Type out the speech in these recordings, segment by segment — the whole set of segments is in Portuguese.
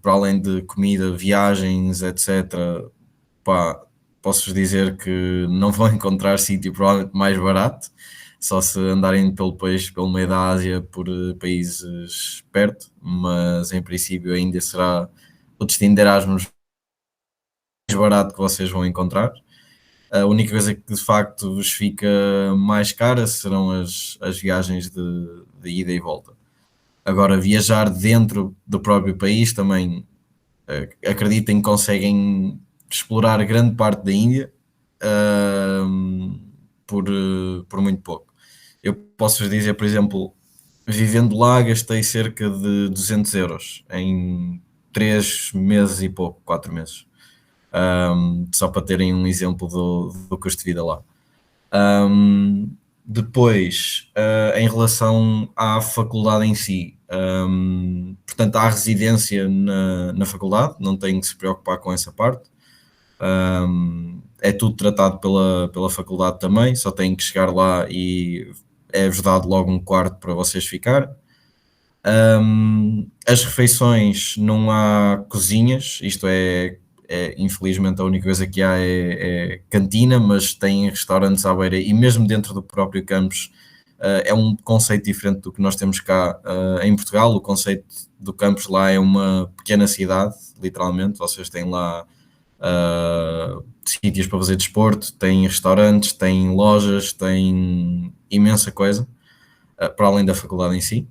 para além de comida, viagens, etc., pá, posso-vos dizer que não vão encontrar sítio provavelmente mais barato, só se andarem pelo meio da Ásia, por países perto, mas em princípio ainda será o destino de Erasmus mais barato que vocês vão encontrar. A única coisa que de facto vos fica mais cara serão as viagens de ida e volta. Agora, viajar dentro do próprio país também, acreditem que conseguem explorar grande parte da Índia, por muito pouco. Eu posso-vos dizer, por exemplo, vivendo lá gastei cerca de 200 euros em 3 meses e pouco, 4 meses. Só para terem um exemplo do custo de vida lá. Depois, em relação à faculdade em si, portanto, há residência na faculdade, não tem que se preocupar com essa parte. É tudo tratado pela faculdade também, só têm que chegar lá e é-vos dado logo um quarto para vocês ficar. As refeições, não há cozinhas, isto infelizmente a única coisa que há é cantina, mas tem restaurantes à beira e mesmo dentro do próprio campus. É um conceito diferente do que nós temos cá em Portugal. O conceito do campus lá é uma pequena cidade, literalmente. Vocês têm lá sítios para fazer desporto, têm restaurantes, têm lojas, têm imensa coisa, para além da faculdade em si.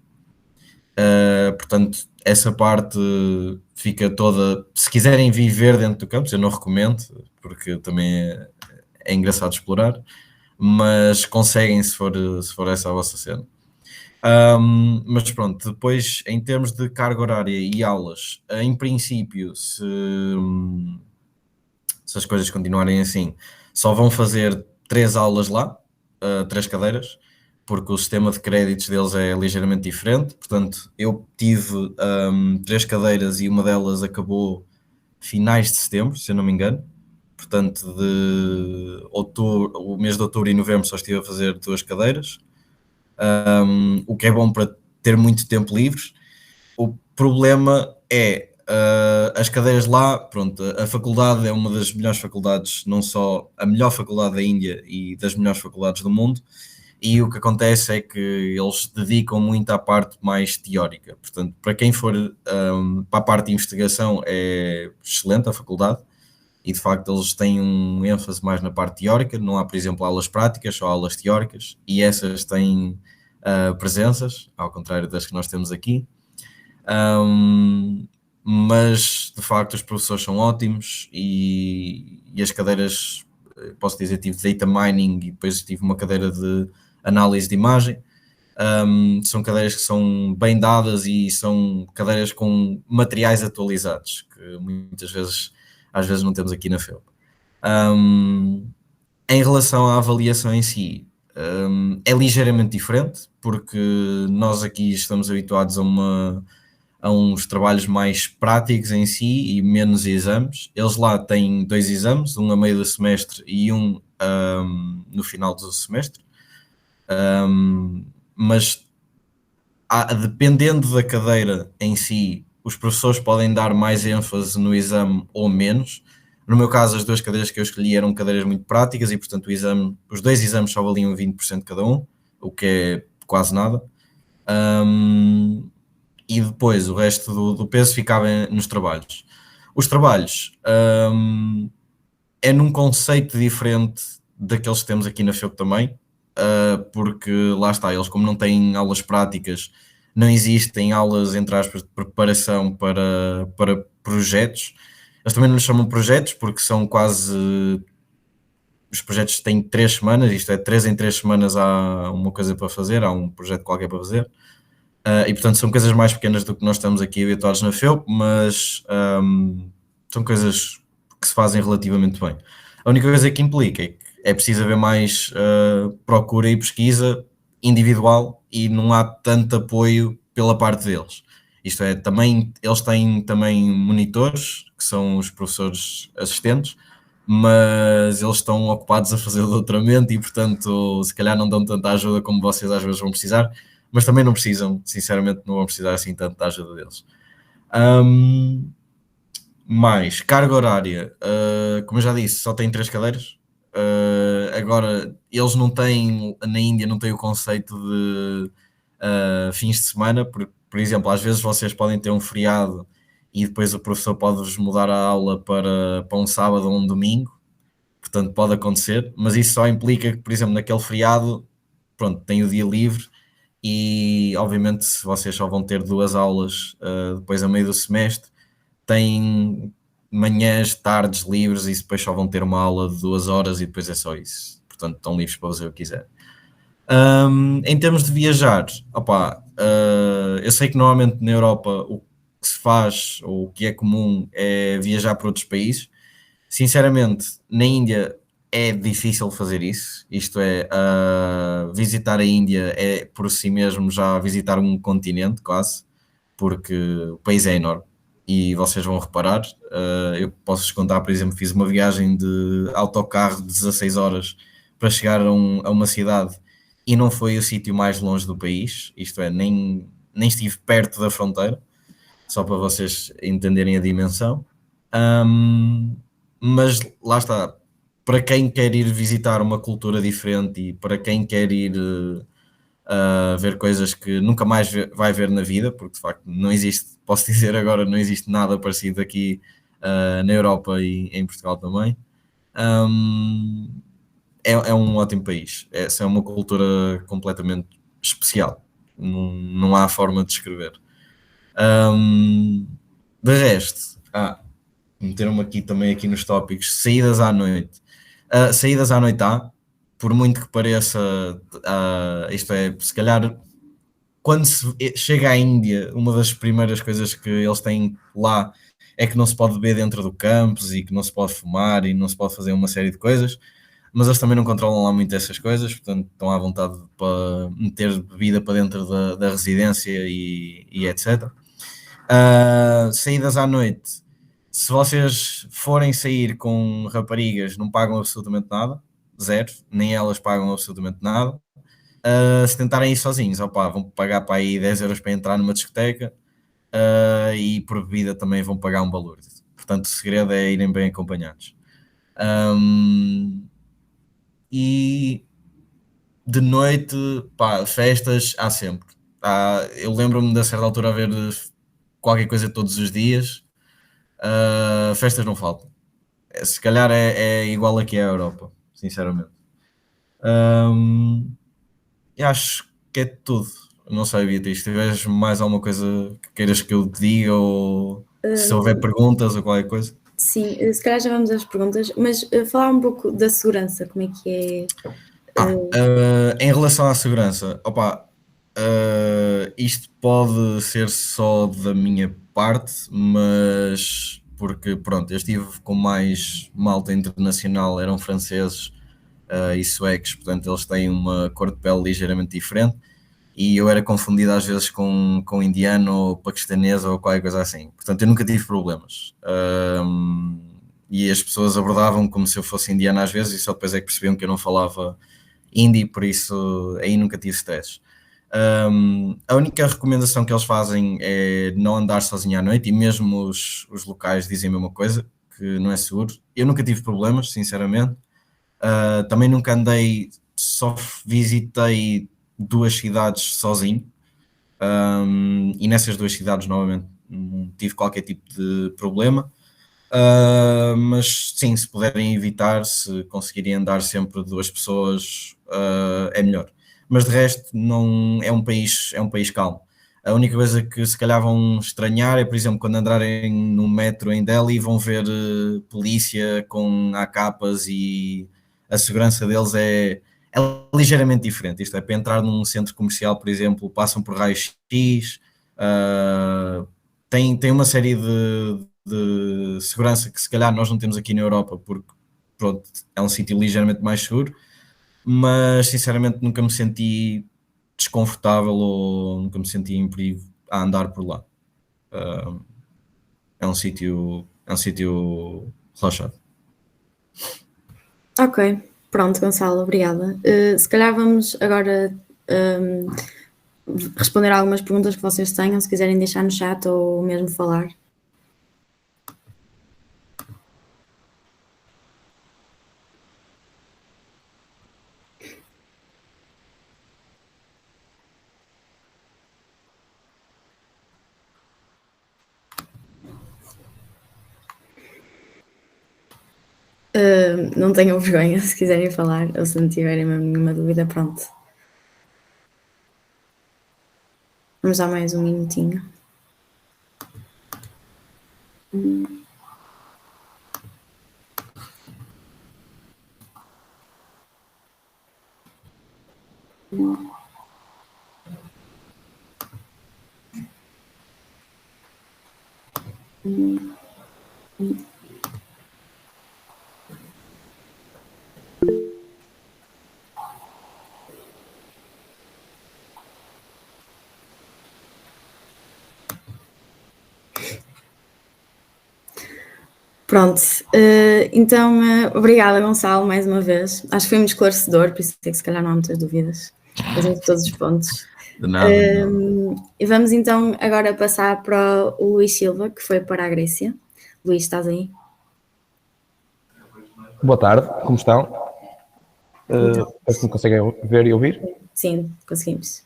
Portanto, essa parte fica toda. Se quiserem viver dentro do campus, eu não recomendo, porque também é engraçado explorar, mas conseguem se for essa a vossa cena. Mas pronto, depois em termos de carga horária e aulas, em princípio, se as coisas continuarem assim, só vão fazer 3 aulas lá, 3 cadeiras, porque o sistema de créditos deles é ligeiramente diferente. Portanto, eu tive 3 cadeiras e uma delas acabou finais de setembro, se eu não me engano. Portanto, de outubro, o mês de outubro e novembro só estive a fazer 2 cadeiras, o que é bom para ter muito tempo livre. O problema é as cadeiras lá, pronto, a faculdade é uma das melhores faculdades, não só a melhor faculdade da Índia e das melhores faculdades do mundo, e o que acontece é que eles dedicam muito à parte mais teórica. Portanto, para quem for para a parte de investigação é excelente a faculdade, e de facto eles têm um ênfase mais na parte teórica. Não há, por exemplo, aulas práticas, só aulas teóricas, e essas têm presenças, ao contrário das que nós temos aqui. Mas de facto os professores são ótimos, e as cadeiras, posso dizer, tive data mining e depois tive uma cadeira de análise de imagem. São cadeiras que são bem dadas e são cadeiras com materiais atualizados, que muitas vezes, às vezes não temos aqui na FEUP. Em relação à avaliação em si, é ligeiramente diferente, porque nós aqui estamos habituados a uns trabalhos mais práticos em si e menos exames. Eles lá têm 2 exames, um a meio do semestre e um no final do semestre. Mas dependendo da cadeira em si, os professores podem dar mais ênfase no exame ou menos. No meu caso, as 2 cadeiras que eu escolhi eram cadeiras muito práticas e, portanto, os 2 exames só valiam 20% cada um, o que é quase nada. E depois o resto do peso ficava nos trabalhos. Os trabalhos é num conceito diferente daqueles que temos aqui na FEUP também, porque lá está, eles como não têm aulas práticas, não existem aulas, entre aspas, de preparação para projetos. Eles também não lhes chamam projetos porque são quase... Os projetos têm 3 semanas, isto é, 3 em 3 semanas há uma coisa para fazer, há um projeto qualquer para fazer. E portanto são coisas mais pequenas do que nós estamos aqui habituados na FEUP, mas são coisas que se fazem relativamente bem. A única coisa que implica é que é preciso haver mais procura e pesquisa individual, e não há tanto apoio pela parte deles. Isto é, também, eles têm também monitores, que são os professores assistentes, mas eles estão ocupados a fazer o doutoramento e, portanto, se calhar não dão tanta ajuda como vocês às vezes vão precisar, mas também não precisam, sinceramente, não vão precisar assim tanto da ajuda deles. Mais carga horária, como eu já disse, só tem 3 cadeiras. Agora, eles não têm, na Índia, não têm o conceito de fins de semana, por exemplo, às vezes vocês podem ter um feriado e depois o professor pode-vos mudar a aula para um sábado ou um domingo, portanto pode acontecer, mas isso só implica que, por exemplo, naquele feriado, pronto, tem o dia livre e obviamente se vocês só vão ter 2 aulas depois a meio do semestre, têm manhãs, tardes livres e depois só vão ter uma aula de 2 horas e depois é só isso. Portanto, estão livres para fazer o que quiser. Em termos de viajar, opa, eu sei que normalmente na Europa o que se faz ou o que é comum é viajar para outros países. Sinceramente, na Índia é difícil fazer isso. Isto é, visitar a Índia é por si mesmo já visitar um continente quase, porque o país é enorme e vocês vão reparar. Eu posso-vos contar, por exemplo, fiz uma viagem de autocarro de 16 horas para chegar a uma cidade e não foi o sítio mais longe do país, isto é, nem estive perto da fronteira, só para vocês entenderem a dimensão. Mas lá está, para quem quer ir visitar uma cultura diferente e para quem quer ir ver coisas que nunca mais vai ver na vida, porque de facto não existe, posso dizer agora, não existe nada parecido aqui na Europa e em Portugal também. É um ótimo país, é uma cultura completamente especial, não há forma de descrever. De resto, meteram-me aqui também aqui nos tópicos, saídas à noite. Saídas à noite há, por muito que pareça, isto é, se calhar quando se chega à Índia, uma das primeiras coisas que eles têm lá é que não se pode beber dentro do campus e que não se pode fumar e não se pode fazer uma série de coisas, mas eles também não controlam lá muito essas coisas, portanto estão à vontade para meter bebida para dentro da residência e etc. Saídas à noite, se vocês forem sair com raparigas, não pagam absolutamente nada, zero, nem elas pagam absolutamente nada. Se tentarem ir sozinhos, opa, vão pagar para aí 10 euros para entrar numa discoteca e por bebida também vão pagar um valor. Portanto, o segredo é irem bem acompanhados. E de noite, pá, festas há sempre. Eu lembro-me de certa altura haver qualquer coisa todos os dias. Festas não faltam. Se calhar é igual aqui à Europa, sinceramente. E acho que é tudo. Não sei, Beatriz, se tiveres mais alguma coisa que queiras que eu te diga ou se houver perguntas ou qualquer coisa. Sim, se calhar já vamos às perguntas, mas falar um pouco da segurança, como é que é? Em relação à segurança, opa, isto pode ser só da minha parte, mas porque pronto, eu estive com mais malta internacional, eram franceses e suecos, portanto eles têm uma cor de pele ligeiramente diferente e eu era confundido às vezes com indiano ou paquistanês ou qualquer coisa assim, portanto eu nunca tive problemas. E as pessoas abordavam como se eu fosse indiano às vezes e só depois é que percebiam que eu não falava hindi, por isso aí nunca tive stress. A única recomendação que eles fazem é não andar sozinho à noite e mesmo os locais dizem a mesma coisa, que não é seguro. Eu nunca tive problemas, sinceramente. Também nunca andei, só visitei 2 cidades sozinho e nessas 2 cidades novamente não tive qualquer tipo de problema. Mas sim, se puderem evitar, se conseguirem andar sempre 2 pessoas, é melhor. Mas de resto, não é um país calmo. A única coisa que se calhar vão estranhar é, por exemplo, quando andarem no metro em Delhi, vão ver polícia com AKs e a segurança deles é ligeiramente diferente. Isto é, para entrar num centro comercial, por exemplo, passam por raios-x, tem uma série de segurança que se calhar nós não temos aqui na Europa, porque pronto, é um sítio ligeiramente mais seguro, mas sinceramente nunca me senti desconfortável ou nunca me senti em perigo a andar por lá. É um sítio relaxado. Ok, pronto, Gonçalo, obrigada. Se calhar vamos agora responder a algumas perguntas que vocês tenham, se quiserem deixar no chat ou mesmo falar. Não tenham vergonha se quiserem falar ou se não tiverem mesmo nenhuma dúvida, pronto. Vamos dar mais um minutinho. Pronto, então obrigada, Gonçalo, mais uma vez. Acho que foi muito esclarecedor, por isso é que se calhar não há muitas dúvidas. Fazemos todos os pontos. De nada. E vamos então agora passar para o Luís Silva, que foi para a Grécia. Luís, estás aí? Boa tarde, como estão? Espero que me conseguem ver e ouvir. Sim, conseguimos.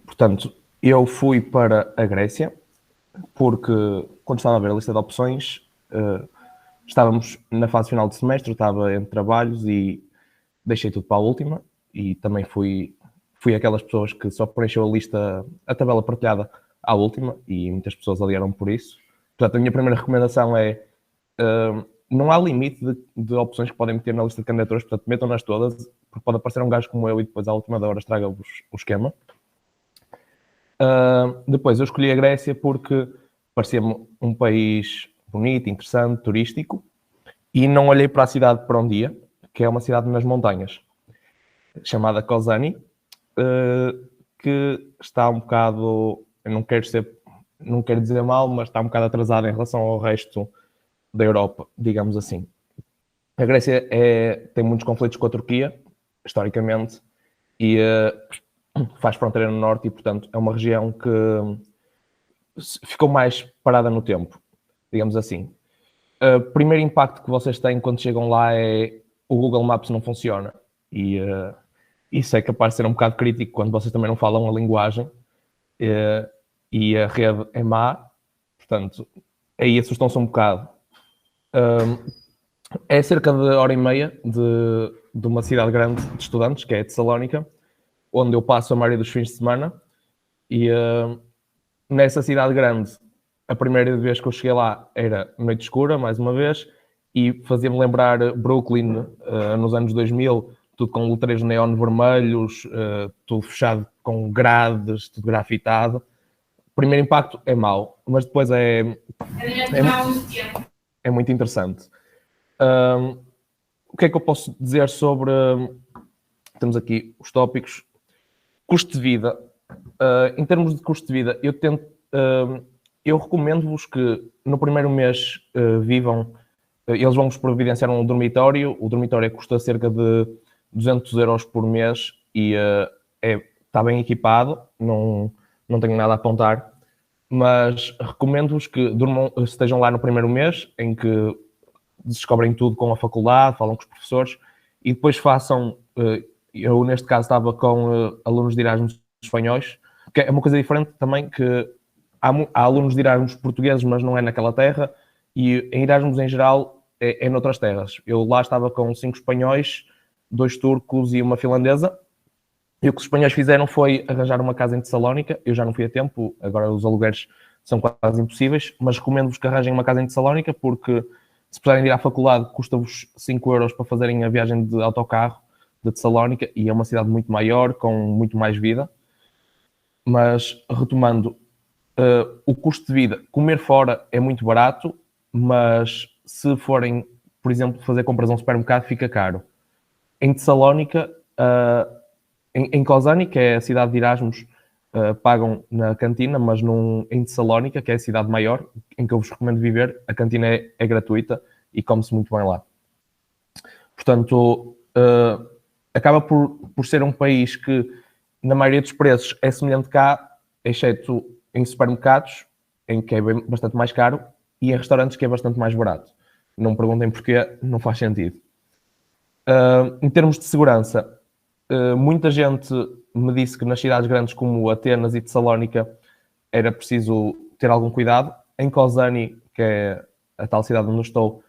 Portanto, eu fui para a Grécia porque, quando estava a ver a lista de opções, estávamos na fase final de semestre, estava entre trabalhos e deixei tudo para a última. E também fui aquelas pessoas que só preencheu a lista, a tabela partilhada à última, e muitas pessoas aliaram por isso. Portanto, a minha primeira recomendação é: não há limite de opções que podem meter na lista de candidaturas, portanto, metam-nas todas, porque pode aparecer um gajo como eu e depois à última da hora estraga-vos o esquema. Depois, eu escolhi a Grécia porque parecia-me um país bonito, interessante, turístico, e não olhei para a cidade por um dia, que é uma cidade nas montanhas, chamada Kozani, que está um bocado, eu não quero dizer mal, mas está um bocado atrasada em relação ao resto da Europa, digamos assim. A Grécia tem muitos conflitos com a Turquia, historicamente, e faz fronteira no norte e, portanto, é uma região que ficou mais parada no tempo, digamos assim. O primeiro impacto que vocês têm quando chegam lá é o Google Maps não funciona, e isso é capaz de ser um bocado crítico quando vocês também não falam a linguagem, e a rede é má, portanto, aí assustam-se um bocado. É cerca de hora e meia de uma cidade grande de estudantes, que é Tessalónica, onde eu passo a maioria dos fins de semana, e nessa cidade grande, a primeira vez que eu cheguei lá era noite escura, mais uma vez, e fazia-me lembrar Brooklyn nos anos 2000, tudo com letreiros neon vermelhos, tudo fechado com grades, tudo grafitado. O primeiro impacto é mau, mas depois é muito interessante. O que é que eu posso dizer sobre... Temos aqui os tópicos. Custo de vida. Em termos de custo de vida, eu recomendo-vos que no primeiro mês vivam... Eles vão-vos providenciar um dormitório. O dormitório custa cerca de 200 euros por mês e está bem equipado. Não tenho nada a apontar. Mas recomendo-vos que estejam lá no primeiro mês, em que descobrem tudo com a faculdade, falam com os professores, e depois façam... Eu, neste caso, estava com alunos de Erasmus espanhóis, que é uma coisa diferente também, que há alunos de Erasmus portugueses, mas não é naquela terra, e em Erasmus, em geral, é noutras terras. Eu lá estava com 5 espanhóis, 2 turcos e uma finlandesa, e o que os espanhóis fizeram foi arranjar uma casa em Tessalónica. Eu já não fui a tempo, agora os alugueres são quase impossíveis, mas recomendo-vos que arranjem uma casa em Tessalónica, porque se puderem ir à faculdade, custa-vos 5 euros para fazerem a viagem de autocarro de Tessalónica, e é uma cidade muito maior, com muito mais vida. Mas, retomando, o custo de vida, comer fora é muito barato, mas se forem, por exemplo, fazer compras a um supermercado, fica caro. Em Tessalónica, em Kozani, que é a cidade de Erasmus, pagam na cantina, mas em Tessalónica, que é a cidade maior, em que eu vos recomendo viver, a cantina é gratuita e come-se muito bem lá. Portanto, acaba por ser um país que na maioria dos preços é semelhante cá, exceto em supermercados, em que é bastante mais caro, e em restaurantes que é bastante mais barato. Não me perguntem porquê, não faz sentido. Em termos de segurança, muita gente me disse que nas cidades grandes como Atenas e Tessalónica era preciso ter algum cuidado. Em Kozani, que é a tal cidade onde eu estou,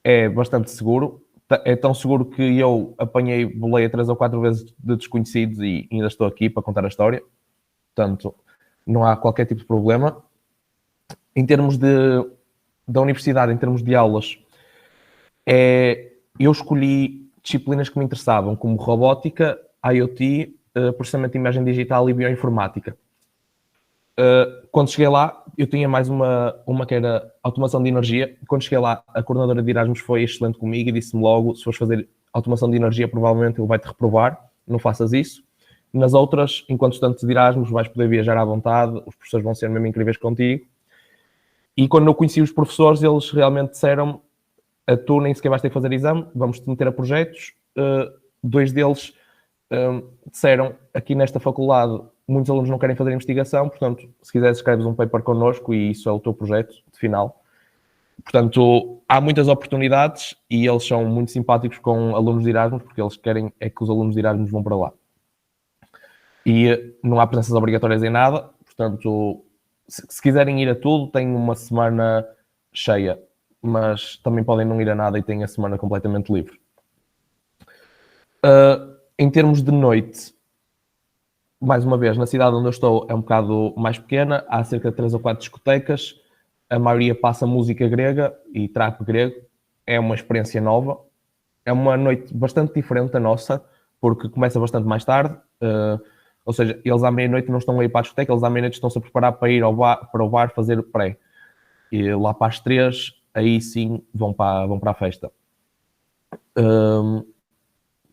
é bastante seguro. É tão seguro que eu apanhei boleia 3 ou 4 vezes de desconhecidos e ainda estou aqui para contar a história. Portanto, não há qualquer tipo de problema. Em termos da universidade, em termos de aulas, eu escolhi disciplinas que me interessavam, como robótica, IoT, processamento de imagem digital e bioinformática. Quando cheguei lá, eu tinha mais uma que era automação de energia. Quando cheguei lá, a coordenadora de Erasmus foi excelente comigo e disse-me logo, se fores fazer automação de energia, provavelmente ele vai-te reprovar, não faças isso. Nas outras, enquanto estudante de Erasmus, vais poder viajar à vontade, os professores vão ser mesmo incríveis contigo. E quando eu conheci os professores, eles realmente disseram-me, tu nem sequer vais ter que fazer exame, vamos-te meter a projetos. 2 deles disseram, aqui nesta faculdade, muitos alunos não querem fazer investigação, portanto, se quiseres escreves um paper connosco e isso é o teu projeto de final. Portanto, há muitas oportunidades e eles são muito simpáticos com alunos de Erasmus, porque eles querem é que os alunos de Erasmus vão para lá. E não há presenças obrigatórias em nada, portanto, se quiserem ir a tudo, têm uma semana cheia, mas também podem não ir a nada e têm a semana completamente livre. Em termos de noite, mais uma vez, na cidade onde eu estou é um bocado mais pequena, há cerca de 3 ou 4 discotecas, a maioria passa música grega e trap grego, é uma experiência nova, é uma noite bastante diferente da nossa, porque começa bastante mais tarde, ou seja, eles à meia-noite não estão a ir para a discoteca, eles à meia-noite estão-se a preparar para ir para o bar fazer pré. E lá para as 3, aí sim vão para a festa.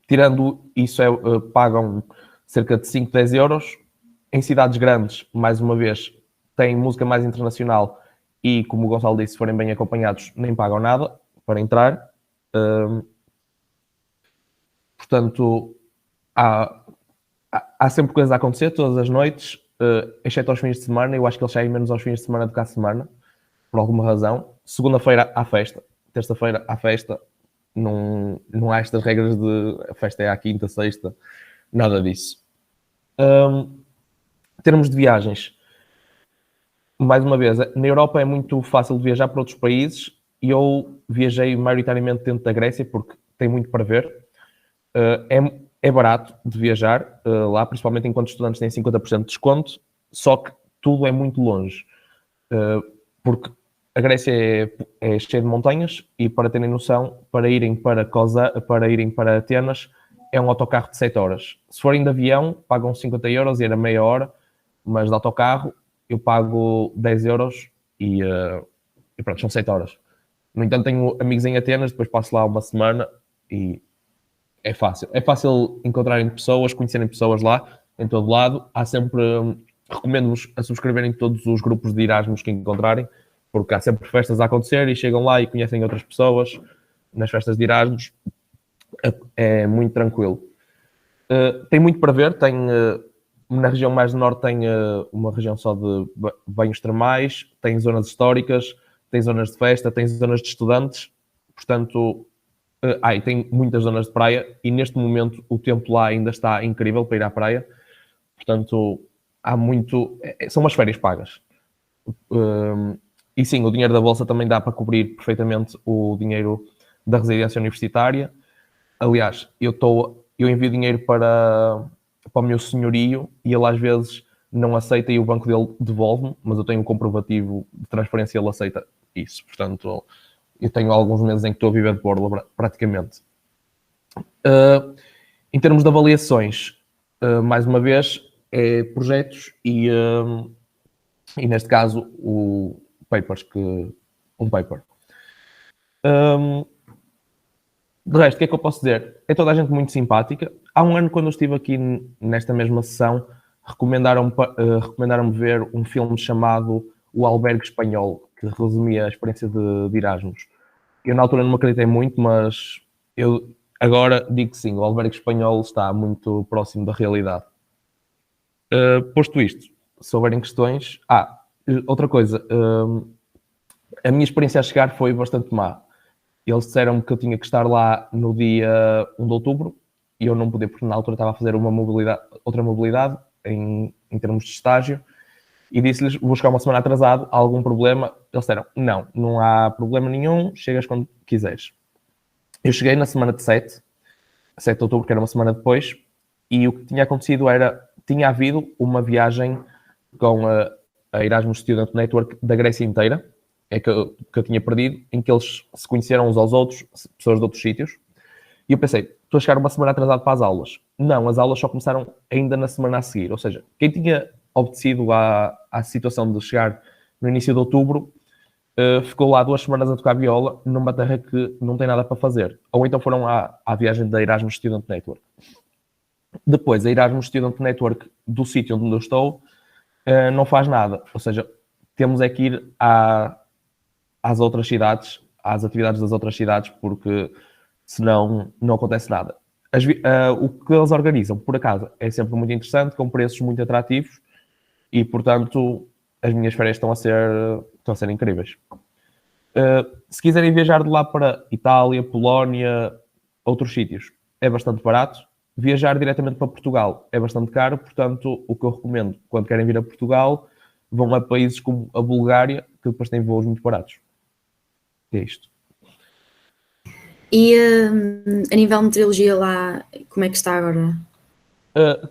Tirando isso, pagam cerca de 5, 10 euros. Em cidades grandes, mais uma vez, tem música mais internacional e, como o Gonçalo disse, se forem bem acompanhados, nem pagam nada para entrar. Portanto, há sempre coisas a acontecer, todas as noites, exceto aos fins de semana. Eu acho que eles saem menos aos fins de semana do que à semana, por alguma razão. Segunda-feira há festa, terça-feira há festa. Não há estas regras de a festa é à quinta, sexta, nada disso. Em termos de viagens, mais uma vez, na Europa é muito fácil de viajar para outros países e eu viajei maioritariamente dentro da Grécia porque tem muito para ver. É barato de viajar lá, principalmente enquanto estudantes têm 50% de desconto, só que tudo é muito longe, porque a Grécia é cheia de montanhas e, para terem noção, para irem para Atenas é um autocarro de 7 horas. Se forem de avião, pagam 50 euros e era meia hora, mas de autocarro eu pago 10 euros e pronto, são 7 horas. No entanto, tenho amigos em Atenas, depois passo lá uma semana e é fácil. É fácil encontrarem pessoas, conhecerem pessoas lá, em todo lado. Há sempre... recomendo-vos a subscreverem todos os grupos de Erasmus que encontrarem, porque há sempre festas a acontecer e chegam lá e conhecem outras pessoas nas festas de Erasmus. É muito tranquilo. Tem muito para ver. Na região mais do norte tem uma região só de banhos termais, tem zonas históricas, tem zonas de festa, tem zonas de estudantes. Portanto, e tem muitas zonas de praia e neste momento o tempo lá ainda está incrível para ir à praia. Portanto, há muito... São umas férias pagas. E sim, o dinheiro da bolsa também dá para cobrir perfeitamente o dinheiro da residência universitária. Aliás, eu envio dinheiro para o meu senhorio e ele às vezes não aceita e o banco dele devolve-me, mas eu tenho um comprovativo de transferência e ele aceita isso. Portanto, eu tenho alguns meses em que estou a viver de borla, praticamente. Em termos de avaliações, mais uma vez, é projetos e neste caso, um paper. De resto, o que é que eu posso dizer? É toda a gente muito simpática. Há um ano, quando eu estive aqui nesta mesma sessão, recomendaram-me ver um filme chamado O Albergue Espanhol, que resumia a experiência de Erasmus. Eu na altura não me acreditei muito, mas eu agora digo que sim, o Albergue Espanhol está muito próximo da realidade. Posto isto, se houverem questões... outra coisa, a minha experiência a chegar foi bastante má. Eles disseram-me que eu tinha que estar lá no dia 1 de outubro e eu não podia, porque na altura estava a fazer outra mobilidade em termos de estágio, e disse-lhes, vou chegar uma semana atrasado, há algum problema? Eles disseram, não há problema nenhum, chegas quando quiseres. Eu cheguei na semana de 7 de outubro, que era uma semana depois, e o que tinha acontecido tinha havido uma viagem com a Erasmus Student Network da Grécia inteira, que eu tinha perdido, em que eles se conheceram uns aos outros, pessoas de outros sítios, e eu pensei, estou a chegar uma semana atrasado para as aulas. Não, as aulas só começaram ainda na semana a seguir, ou seja, quem tinha obedecido à situação de chegar no início de outubro, ficou lá 2 semanas a tocar viola numa terra que não tem nada para fazer. Ou então foram à viagem da Erasmus Student Network. Depois, a Erasmus Student Network do sítio onde eu estou não faz nada. Ou seja, temos é que ir às outras cidades, às atividades das outras cidades, porque senão não acontece nada. O que eles organizam, por acaso, é sempre muito interessante, com preços muito atrativos e, portanto, as minhas férias estão a ser incríveis. Se quiserem viajar de lá para Itália, Polónia, outros sítios, é bastante barato. Viajar diretamente para Portugal é bastante caro, portanto, o que eu recomendo, quando querem vir a Portugal, vão a países como a Bulgária, que depois têm voos muito baratos. É isto. E a nível de meteorologia lá, como é que está agora?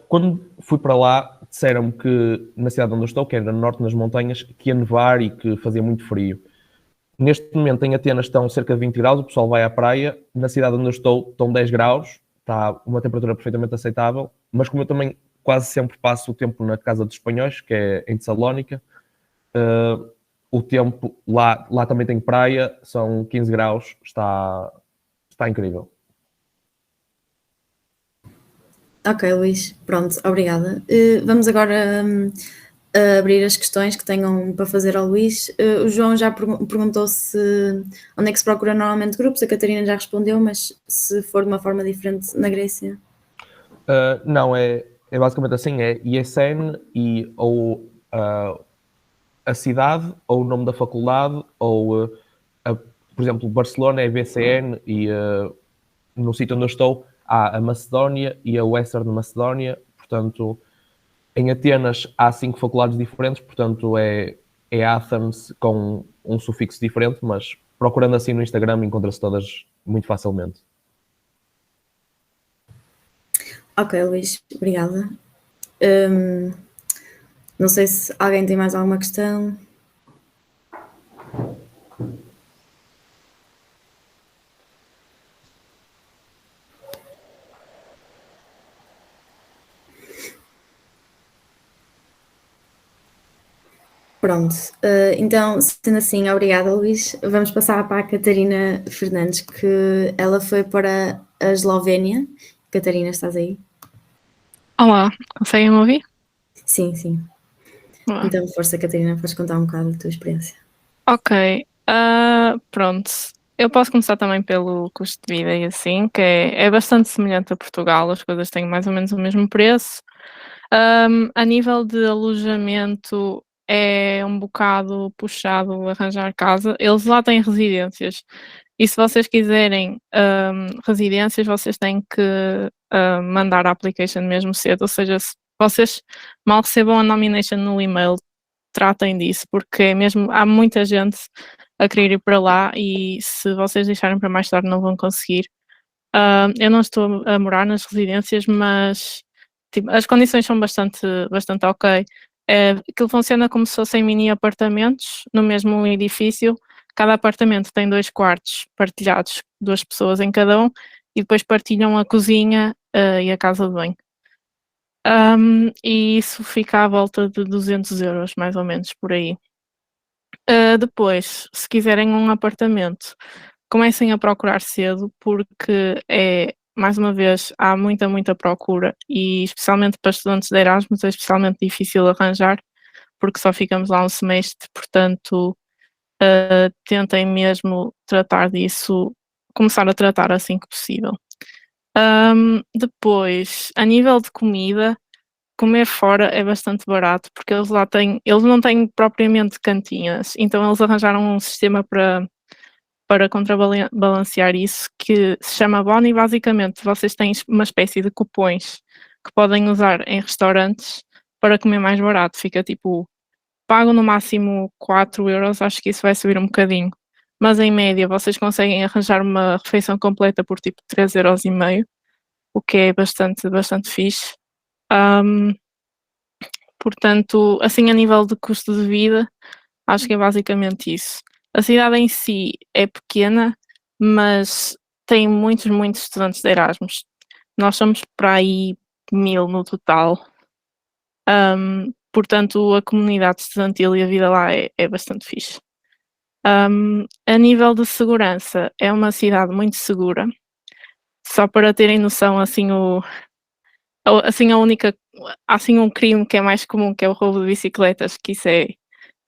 Quando fui para lá, disseram-me que na cidade onde eu estou, que era no norte nas montanhas, que ia nevar e que fazia muito frio. Neste momento em Atenas estão cerca de 20 graus, o pessoal vai à praia. Na cidade onde eu estou estão 10 graus, está uma temperatura perfeitamente aceitável, mas como eu também quase sempre passo o tempo na casa dos espanhóis, que é em Tessalónica, o tempo lá também tem praia, são 15 graus, está incrível. Ok, Luís, pronto, obrigada. Vamos agora abrir as questões que tenham para fazer ao Luís. O João já perguntou onde é que se procura normalmente grupos, a Catarina já respondeu, mas se for de uma forma diferente na Grécia? Não, é basicamente assim, é ISN e ou a cidade, ou o nome da faculdade, ou, por exemplo, Barcelona é BCN e no sítio onde eu estou há a Macedónia e a Western Macedónia, portanto, em Atenas há 5 faculdades diferentes, portanto é Athens com um sufixo diferente, mas procurando assim no Instagram encontra-se todas muito facilmente. Ok, Luís, obrigada. Não sei se alguém tem mais alguma questão. Pronto, então, sendo assim, obrigada, Luís. Vamos passar para a Catarina Fernandes, que ela foi para a Eslovénia. Catarina, estás aí? Olá, conseguem me ouvir? Sim, sim. Olá. Então, força, Catarina, podes contar um bocado da tua experiência. Ok, pronto. Eu posso começar também pelo custo de vida e assim, que é bastante semelhante a Portugal, as coisas têm mais ou menos o mesmo preço. A nível de alojamento é um bocado puxado arranjar casa. Eles lá têm residências e se vocês quiserem residências, vocês têm que mandar a application mesmo cedo, ou seja, se vocês mal recebam a nomination no e-mail, tratem disso, porque é mesmo, há muita gente a querer ir para lá e se vocês deixarem para mais tarde não vão conseguir. Eu não estou a morar nas residências, mas tipo, as condições são bastante ok. Aquilo funciona como se fossem mini apartamentos no mesmo edifício. Cada apartamento tem 2 quartos partilhados, 2 pessoas em cada um, e depois partilham a cozinha e a casa de banho. E isso fica à volta de 200 euros, mais ou menos, por aí. Depois, se quiserem um apartamento, comecem a procurar cedo, porque mais uma vez, há muita procura e especialmente para estudantes de Erasmus é especialmente difícil arranjar, porque só ficamos lá um semestre, portanto, tentem mesmo tratar disso, começar a tratar assim que possível. Depois, a nível de comida, comer fora é bastante barato, porque eles não têm propriamente cantinas, então eles arranjaram um sistema para contrabalancear isso, que se chama Boni. Basicamente, vocês têm uma espécie de cupons que podem usar em restaurantes para comer mais barato. Fica tipo, pagam no máximo 4€, acho que isso vai subir um bocadinho, mas em média vocês conseguem arranjar uma refeição completa por tipo 3,5€, o que é bastante fixe. Portanto, assim, a nível de custo de vida, acho que é basicamente isso. A cidade em si é pequena, mas tem muitos estudantes de Erasmus. Nós somos para aí 1000 no total. Portanto, a comunidade estudantil e a vida lá é bastante fixe. A nível de segurança, é uma cidade muito segura. Só para terem noção, assim, a única, assim, um crime que é mais comum, que é o roubo de bicicletas, que isso é,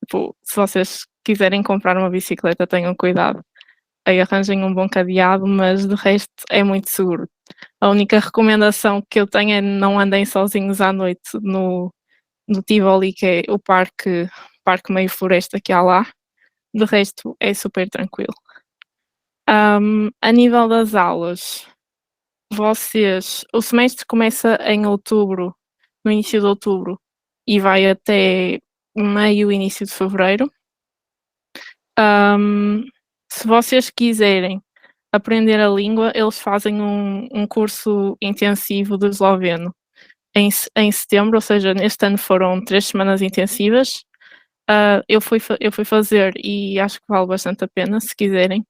tipo, se vocês quiserem comprar uma bicicleta, tenham cuidado, aí arranjem um bom cadeado, mas de resto é muito seguro. A única recomendação que eu tenho é não andem sozinhos à noite no Tivoli, que é o parque meio floresta que há lá. De resto é super tranquilo. A nível das aulas, o semestre começa em outubro, no início de outubro, e vai até meio, início de fevereiro. Se vocês quiserem aprender a língua, eles fazem um curso intensivo de esloveno em setembro, ou seja, neste ano foram 3 semanas intensivas. Eu fui fazer e acho que vale bastante a pena, se quiserem.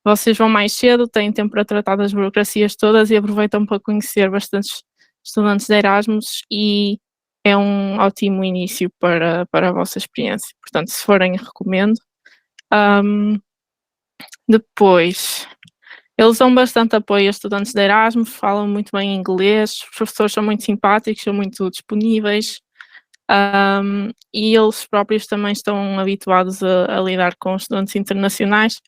Vocês vão mais cedo, têm tempo para tratar das burocracias todas e aproveitam para conhecer bastantes estudantes de Erasmus, e é um ótimo início para a vossa experiência. Portanto, se forem, recomendo. Depois, eles dão bastante apoio a estudantes de Erasmus, falam muito bem inglês, os professores são muito simpáticos, são muito disponíveis, e eles próprios também estão habituados a lidar com estudantes internacionais.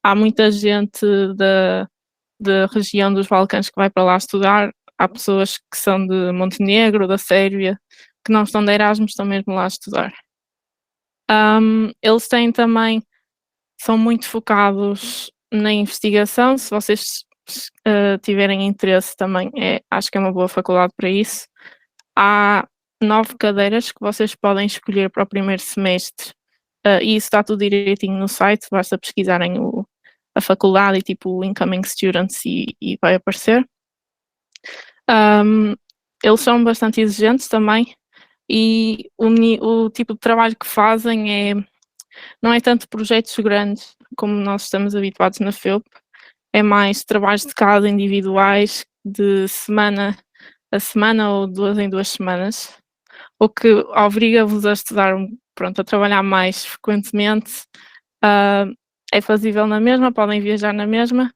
Há muita gente da região dos Balcãs que vai para lá estudar, há pessoas que são de Montenegro, da Sérvia, que não estão de Erasmus, estão mesmo lá a estudar. Eles têm também, são muito focados na investigação. Se vocês tiverem interesse também, acho que é uma boa faculdade para isso. Há 9 cadeiras que vocês podem escolher para o primeiro semestre, e isso está tudo direitinho no site, basta pesquisarem a faculdade e tipo incoming students e vai aparecer. Eles são bastante exigentes também, e o tipo de trabalho que fazem não é tanto projetos grandes como nós estamos habituados na FEUP, é mais trabalhos de casa individuais, de semana a semana ou 2 em 2 semanas, o que obriga-vos a estudar, a trabalhar mais frequentemente. É fazível na mesma, podem viajar na mesma,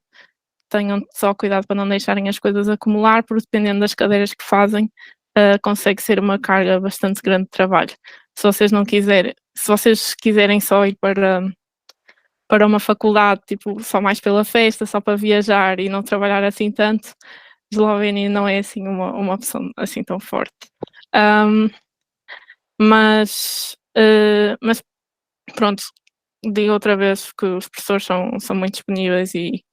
tenham só cuidado para não deixarem as coisas acumular, porque dependendo das cadeiras que fazem, consegue ser uma carga bastante grande de trabalho. Se vocês quiserem só ir para uma faculdade, tipo, só mais pela festa, só para viajar e não trabalhar assim tanto, Eslovénia não é assim uma opção assim tão forte. Mas pronto, digo outra vez que os professores são muito disponíveis e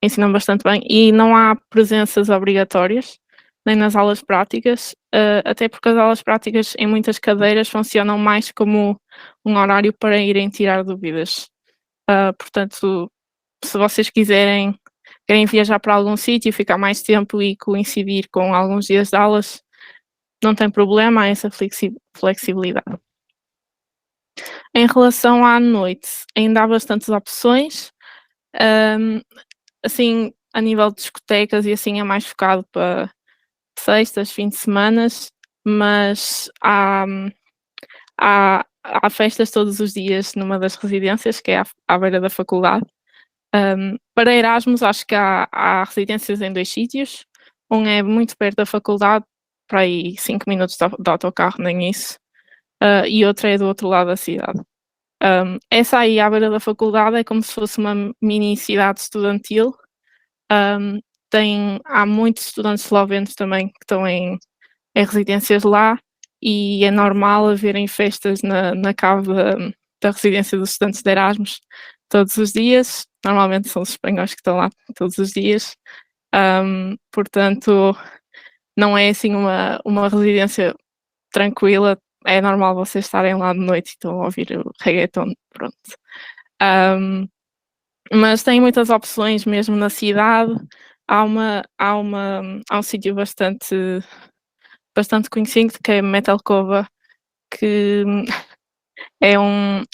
ensinam bastante bem, e não há presenças obrigatórias nem nas aulas práticas, até porque as aulas práticas em muitas cadeiras funcionam mais como um horário para irem tirar dúvidas. Portanto, se vocês querem viajar para algum sítio, ficar mais tempo e coincidir com alguns dias de aulas, não tem problema, há essa flexibilidade. Em relação à noite, ainda há bastantes opções. Assim, a nível de discotecas e assim, é mais focado para sextas, fim de semana, mas há festas todos os dias numa das residências, que é à beira da faculdade. Para Erasmus, acho que há residências em 2 sítios. Um é muito perto da faculdade, para aí 5 minutos de autocarro, nem isso, e outra é do outro lado da cidade. Essa aí à beira da faculdade é como se fosse uma mini cidade estudantil, há muitos estudantes eslovenos também que estão em residências lá, e é normal haverem festas na cave da residência dos estudantes de Erasmus todos os dias. Normalmente são os espanhóis que estão lá todos os dias. Portanto, não é assim uma residência tranquila, é normal vocês estarem lá de noite e estão a ouvir o reggaeton, pronto. Mas tem muitas opções mesmo na cidade. Há um sítio bastante conhecido, que é Metelkova, que é um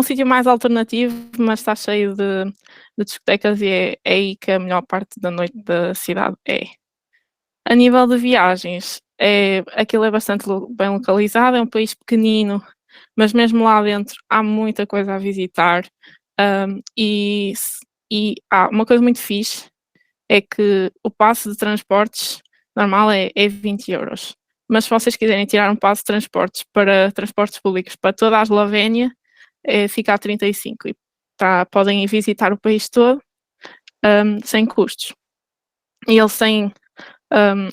sítio mais alternativo, mas está cheio de discotecas, e é aí que a melhor parte da noite da cidade é. A nível de viagens, aquilo é bastante bem localizado, é um país pequenino, mas mesmo lá dentro há muita coisa a visitar. E há uma coisa muito fixe, é que o passe de transportes normal é 20€, mas se vocês quiserem tirar um passe de transportes para transportes públicos para toda a Eslovénia, fica a 35, e podem ir visitar o país todo sem custos. E eles têm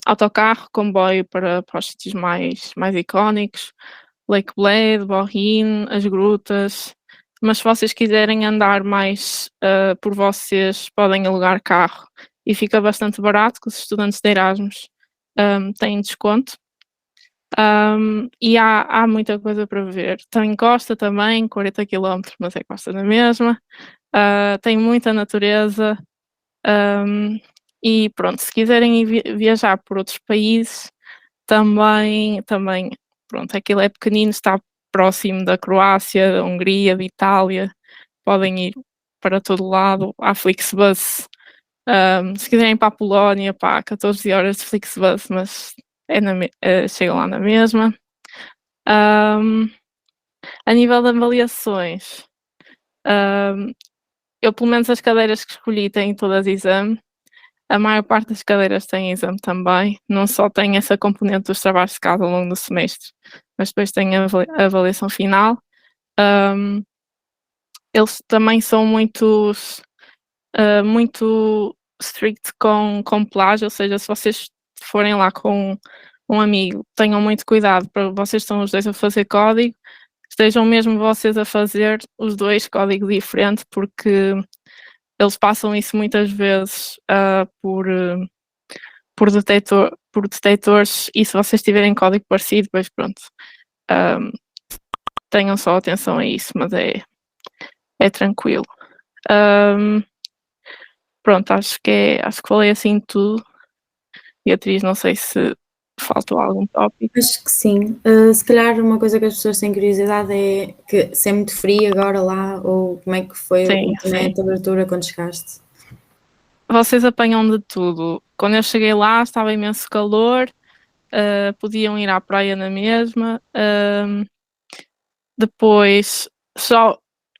autocarro, comboio para os sítios mais icónicos, Lake Bled, Bohin, as grutas, mas se vocês quiserem andar mais por vocês, podem alugar carro, e fica bastante barato, que os estudantes de Erasmus têm desconto. E há muita coisa para ver. Tem costa também, 40 km, mas é costa na mesma. Tem muita natureza. E pronto, se quiserem viajar por outros países, também, pronto, aquilo é pequenino, está próximo da Croácia, da Hungria, da Itália, podem ir para todo lado. Há Flixbus. Se quiserem ir para a Polónia, 14 horas de Flixbus, mas chegam lá na mesma. A nível de avaliações, eu, pelo menos, as cadeiras que escolhi têm todas exame. A maior parte das cadeiras tem exame também, não só tem essa componente dos trabalhos de casa ao longo do semestre, mas depois tem a avaliação final. Eles também são muito strict com plágio, ou seja, se vocês forem lá com um amigo, tenham muito cuidado, para vocês estão os dois a fazer código, estejam mesmo vocês a fazer os dois códigos diferentes, porque eles passam isso muitas vezes por detectores, e se vocês tiverem código parecido, depois pronto, tenham só atenção a isso, mas é tranquilo. Pronto, acho que falei assim tudo. Beatriz, não sei se faltou algum tópico. Acho que sim. Se calhar uma coisa que as pessoas têm curiosidade é que se é muito frio agora lá, ou como é que foi a temperatura quando chegaste? Vocês apanham de tudo. Quando eu cheguei lá estava imenso calor, podiam ir à praia na mesma. Depois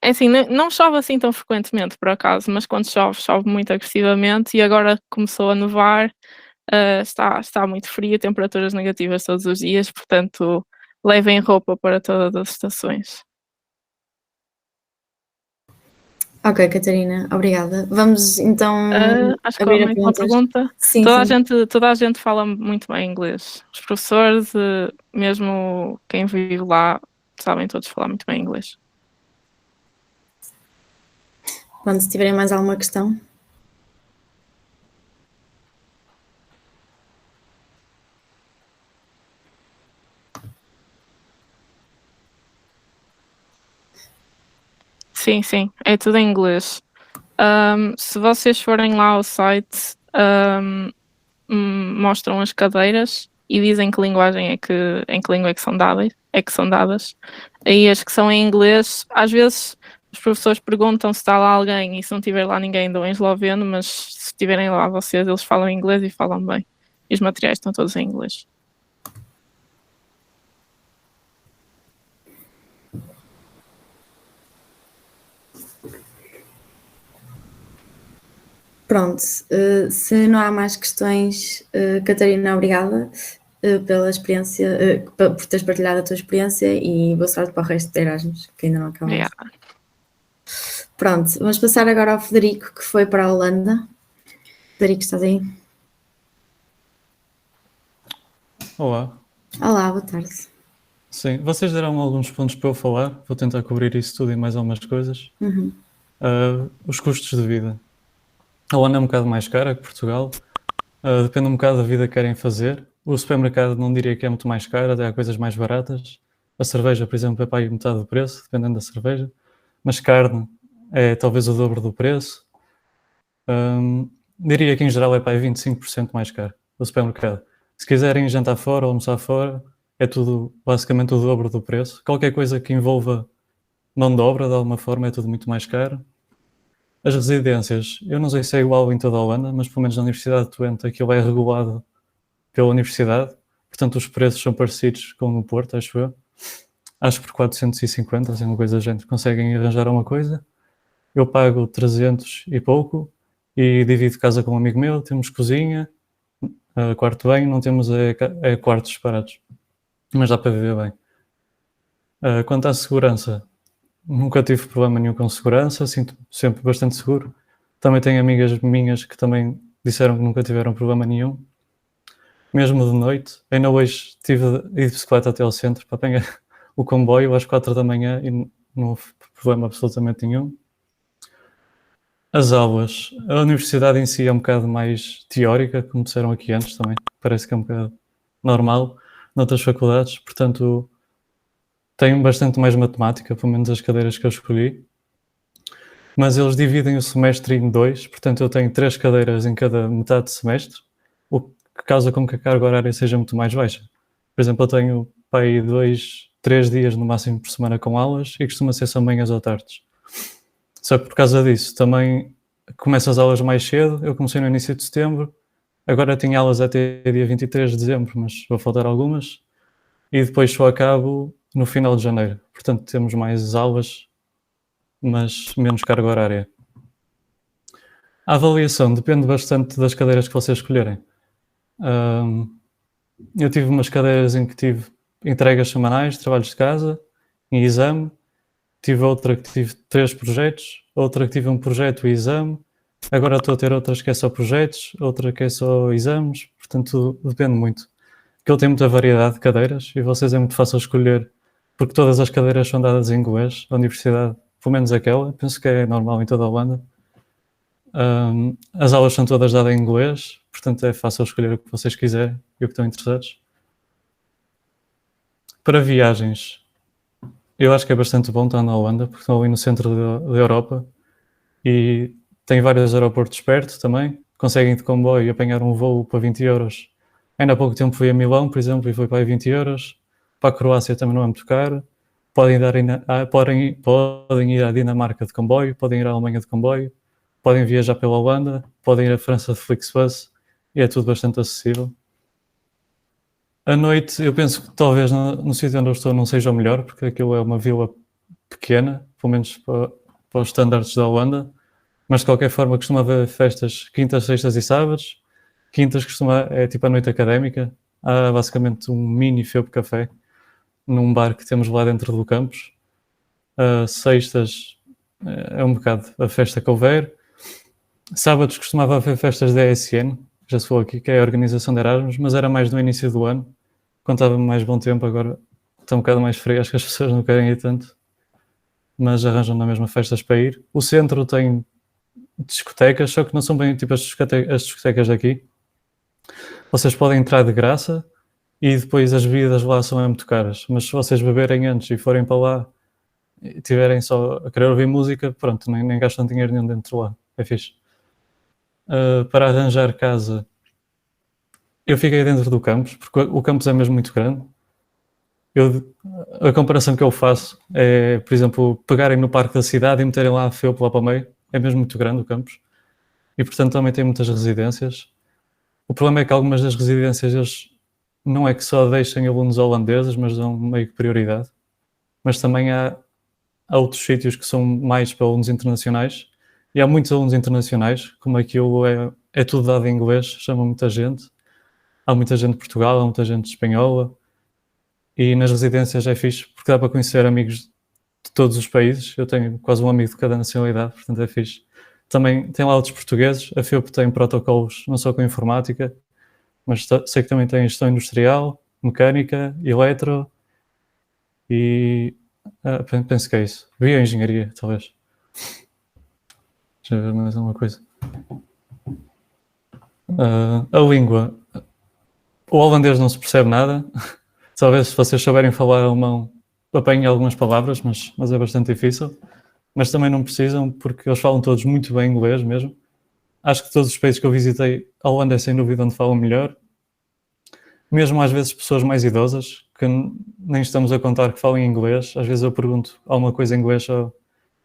assim, não chove assim tão frequentemente, por acaso, mas quando chove muito agressivamente, e agora começou a nevar. Está muito frio, temperaturas negativas todos os dias, portanto levem roupa para todas as estações. Ok, Catarina, obrigada. Vamos então acho que há uma pergunta. Sim, toda a gente fala muito bem inglês. Os professores, mesmo quem vive lá, sabem todos falar muito bem inglês. Quando se tiverem mais alguma questão. Sim, é tudo em inglês. Se vocês forem lá ao site, mostram as cadeiras e dizem que linguagem em que língua é que são dadas. Aí as que são em inglês, às vezes os professores perguntam se está lá alguém, e se não tiver lá ninguém, dão em esloveno, mas se estiverem lá vocês, eles falam inglês e falam bem. E os materiais estão todos em inglês. Pronto, se não há mais questões, Catarina, obrigada pela experiência, por teres partilhado a tua experiência, e boa sorte para o resto de Erasmus, que ainda não acabou. Pronto, vamos passar agora ao Frederico, que foi para a Holanda. Frederico, estás aí? Olá. Olá, boa tarde. Sim, vocês deram alguns pontos para eu falar. Vou tentar cobrir isso tudo e mais algumas coisas. Uhum. Os custos de vida. A Holanda é um bocado mais cara que Portugal. Depende um bocado da vida que querem fazer. O supermercado não diria que é muito mais caro, até há coisas mais baratas. A cerveja, por exemplo, é para aí metade do preço, dependendo da cerveja. Mas carne é talvez o dobro do preço. Diria que em geral é para aí 25% mais caro o supermercado. Se quiserem jantar fora ou almoçar fora, é tudo basicamente o dobro do preço. Qualquer coisa que envolva mão de obra, de alguma forma, é tudo muito mais caro. As residências, eu não sei se é igual em toda a Holanda, mas pelo menos na Universidade de Twente aquilo é regulado pela Universidade. Portanto, os preços são parecidos com no Porto, acho eu. Acho que por 450, assim, uma coisa da gente, conseguem arranjar uma coisa. Eu pago 300 e pouco e divido casa com um amigo meu, temos cozinha, quarto de banho, não temos quartos separados, mas dá para viver bem. Quanto à segurança, nunca tive problema nenhum com segurança, sinto-me sempre bastante seguro. Também tenho amigas minhas que também disseram que nunca tiveram problema nenhum. Mesmo de noite, ainda hoje tive de ir de bicicleta até ao centro para apanhar o comboio às 4 da manhã e não houve problema absolutamente nenhum. As aulas, a universidade em si é um bocado mais teórica, como disseram aqui antes também, parece que é um bocado normal noutras faculdades, portanto tem bastante mais matemática, pelo menos as cadeiras que eu escolhi, mas eles dividem o semestre em dois, portanto eu tenho 3 cadeiras em cada metade de semestre, o que causa com que a carga horária seja muito mais baixa. Por exemplo, eu tenho para aí 2, 3 dias no máximo por semana com aulas e costuma ser só manhãs ou tardes. Só que por causa disso também começo as aulas mais cedo, eu comecei no início de setembro, agora tenho aulas até dia 23 de dezembro, mas vou faltar algumas, e depois só acabo no final de janeiro. Portanto, temos mais aulas, mas menos carga horária. A avaliação depende bastante das cadeiras que vocês escolherem. Eu tive umas cadeiras em que tive entregas semanais, trabalhos de casa, em exame. Tive outra que tive 3 projetos, outra que tive um projeto e exame. Agora estou a ter outras que é só projetos, outra que é só exames. Portanto, depende muito. Aquilo tem muita variedade de cadeiras e vocês é muito fácil escolher, porque todas as cadeiras são dadas em inglês. A universidade, pelo menos aquela, penso que é normal em toda a Holanda. As aulas são todas dadas em inglês, portanto é fácil escolher o que vocês quiserem e o que estão interessados. Para viagens, eu acho que é bastante bom estar na Holanda, porque estou ali no centro da Europa e tem vários aeroportos perto também. Conseguem de comboio apanhar um voo para 20 euros. Ainda há pouco tempo fui a Milão, por exemplo, e foi para aí 20 euros. Para a Croácia também não é muito caro. Podem ir à Dinamarca de comboio, podem ir à Alemanha de comboio, podem viajar pela Holanda, podem ir à França de Flixbus e é tudo bastante acessível. À noite, eu penso que talvez no sítio onde eu estou não seja o melhor, porque aquilo é uma vila pequena, pelo menos para os estándares da Holanda, mas de qualquer forma costuma haver festas quintas, sextas e sábados. Quintas é tipo a noite académica, há basicamente um mini Feupo Café, num bar que temos lá dentro do campus. Sextas é um bocado a festa que houver. Sábados costumava haver festas da ESN, já se falou aqui, que é a organização de Erasmus, mas era mais no início do ano, quando estava mais bom tempo. Agora está um bocado mais frio, acho que as pessoas não querem ir tanto, mas arranjam na mesma festas para ir. O centro tem discotecas, só que não são bem tipo as discotecas daqui. Vocês podem entrar de graça e depois as bebidas lá são muito caras, mas se vocês beberem antes e forem para lá e tiverem só a querer ouvir música, pronto, nem gastam dinheiro nenhum dentro lá, é fixe. Para arranjar casa, eu fiquei dentro do campus, porque o campus é mesmo muito grande. A comparação que eu faço é, por exemplo, pegarem no parque da cidade e meterem lá a Feupo lá para o meio, é mesmo muito grande o campus, e portanto também tem muitas residências. O problema é que algumas das residências, eles não é que só deixem alunos holandeses, mas dão meio que prioridade, mas também há outros sítios que são mais para alunos internacionais, e há muitos alunos internacionais, como aquilo é tudo dado em inglês, chama muita gente. Há muita gente de Portugal, há muita gente de espanhola, e nas residências é fixe, porque dá para conhecer amigos de todos os países. Eu tenho quase um amigo de cada nacionalidade, portanto é fixe. Também tem lá outros portugueses. A FEUP tem protocolos não só com informática, mas sei que também tem gestão industrial, mecânica, eletro e penso que é isso. Bioengenharia, talvez. Deixa eu ver mais uma coisa. A língua. O holandês não se percebe nada. Talvez se vocês souberem falar alemão, apanhem algumas palavras, mas é bastante difícil. Mas também não precisam, porque eles falam todos muito bem inglês mesmo. Acho que todos os países que eu visitei, a Holanda é sem dúvida onde falam melhor. Mesmo às vezes pessoas mais idosas, que nem estamos a contar que falam inglês. Às vezes eu pergunto alguma coisa em inglês só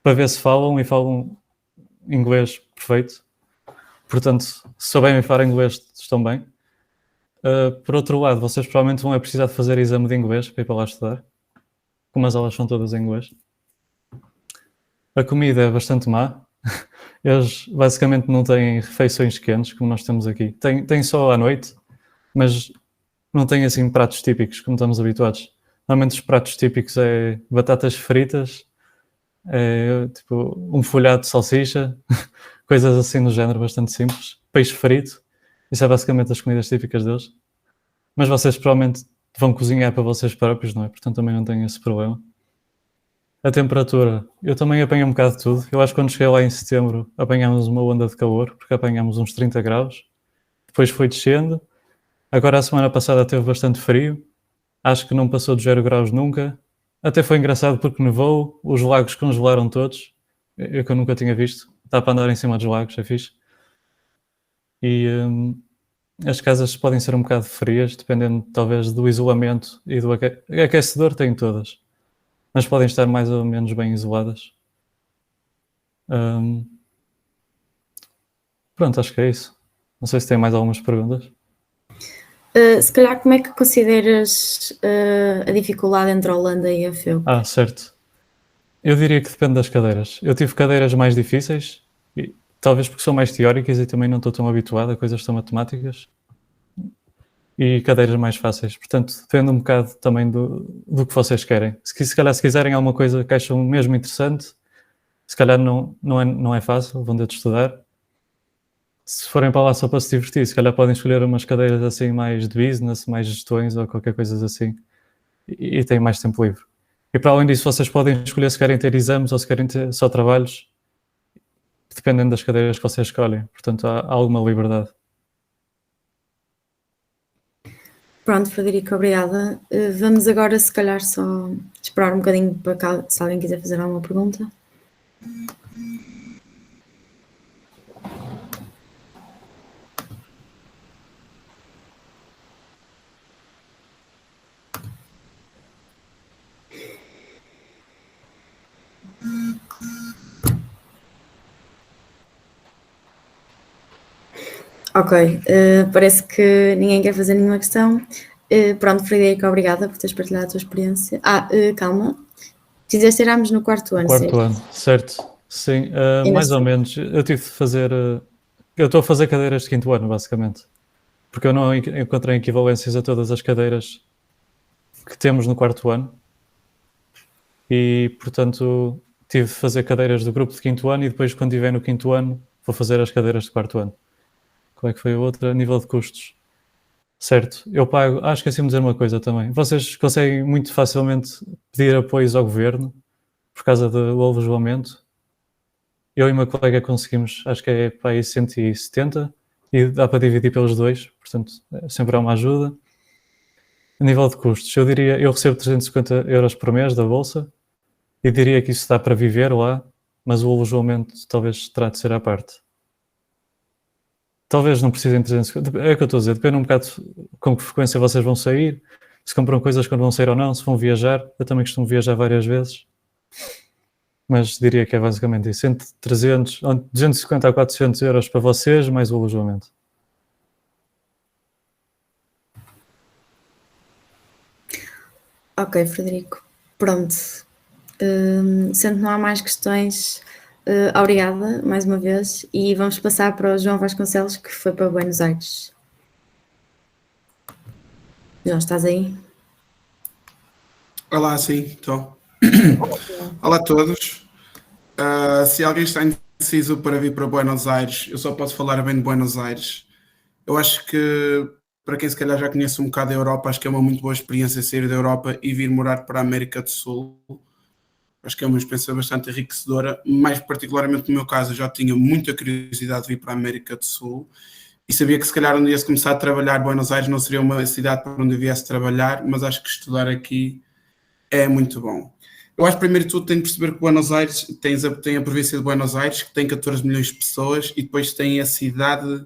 para ver se falam e falam inglês perfeito. Portanto, se souberem falar inglês, estão bem. Por outro lado, vocês provavelmente vão precisar de fazer exame de inglês para ir para lá estudar. Como as aulas são todas em inglês. A comida é bastante má. Eles basicamente não têm refeições quentes, como nós temos aqui. Tem só à noite, mas não tem assim pratos típicos, como estamos habituados. Normalmente os pratos típicos é batatas fritas, tipo um folhado de salsicha, coisas assim do género, bastante simples. Peixe frito, isso é basicamente as comidas típicas deles. Mas vocês provavelmente vão cozinhar para vocês próprios, não é? Portanto também não têm esse problema. A temperatura, eu também apanhei um bocado de tudo. Eu acho que quando cheguei lá em setembro apanhámos uma onda de calor, porque apanhámos uns 30 graus. Depois foi descendo. Agora a semana passada teve bastante frio. Acho que não passou de 0 graus nunca. Até foi engraçado porque nevou, os lagos congelaram todos. Eu que eu nunca tinha visto. Dá para andar em cima dos lagos, é fixe. E as casas podem ser um bocado frias, dependendo talvez do isolamento e do aquecedor, tem todas. Mas podem estar mais ou menos bem isoladas. Pronto, acho que é isso. Não sei se tem mais algumas perguntas. Se calhar, como é que consideras a dificuldade entre a Holanda e a FEUP? Certo. Eu diria que depende das cadeiras. Eu tive cadeiras mais difíceis, talvez porque são mais teóricas e também não estou tão habituado a coisas tão matemáticas. E cadeiras mais fáceis. Portanto, depende um bocado também do que vocês querem. Se calhar se quiserem alguma coisa que acham mesmo interessante, se calhar não é fácil, vão ter de estudar. Se forem para lá só para se divertir, se calhar podem escolher umas cadeiras assim mais de business, mais gestões ou qualquer coisa assim. E têm mais tempo livre. E para além disso, vocês podem escolher se querem ter exames ou se querem ter só trabalhos, dependendo das cadeiras que vocês escolhem. Portanto, há alguma liberdade. Pronto, Frederico, obrigada. Vamos agora, se calhar, só esperar um bocadinho para cá, se alguém quiser fazer alguma pergunta. Ok, parece que ninguém quer fazer nenhuma questão. Pronto, Frederico, obrigada por teres partilhado a tua experiência. Calma. Fizeste Erasmus no quarto ano, Quarto ano, certo. Sim, mais ou menos. Eu tive de fazer... eu estou a fazer cadeiras de quinto ano, basicamente. Porque eu não encontrei equivalências a todas as cadeiras que temos no quarto ano. E, portanto, tive de fazer cadeiras do grupo de quinto ano e depois, quando estiver no quinto ano, vou fazer as cadeiras de quarto ano. Qual é que foi a outra? A nível de custos. Certo, eu pago... esqueci-me de dizer uma coisa também. Vocês conseguem muito facilmente pedir apoios ao governo por causa do alojamento. Eu e uma colega conseguimos, acho que é para aí 170 e dá para dividir pelos dois, portanto sempre há uma ajuda. A nível de custos, eu diria, eu recebo 350 euros por mês da bolsa e diria que isso dá para viver lá, mas o alojamento talvez terá de ser à parte. Talvez não precisem de 350, é o que eu estou a dizer, depende um bocado com que frequência vocês vão sair, se compram coisas quando vão sair ou não, se vão viajar. Eu também costumo viajar várias vezes, mas diria que é basicamente isso, entre 250 a 400 euros para vocês, mais o alojamento. Ok, Frederico, pronto. Sendo que não há mais questões... obrigada mais uma vez e vamos passar para o João Vasconcelos, que foi para Buenos Aires. João, estás aí? Olá, sim, estou. Olá a todos. Se alguém está indeciso para vir para Buenos Aires. Eu só posso falar bem de Buenos Aires. Eu acho que, para quem se calhar já conhece um bocado a Europa, acho que é uma muito boa experiência sair da Europa e vir morar para a América do Sul. Acho que é uma experiência bastante enriquecedora. Mais particularmente no meu caso, eu já tinha muita curiosidade de vir para a América do Sul e sabia que se calhar um dia se começar a trabalhar, Buenos Aires não seria uma cidade para onde eu viesse trabalhar, mas acho que estudar aqui é muito bom. Eu acho que primeiro de tudo tem de perceber que Buenos Aires tem a província de Buenos Aires, que tem 14 milhões de pessoas, e depois tem a cidade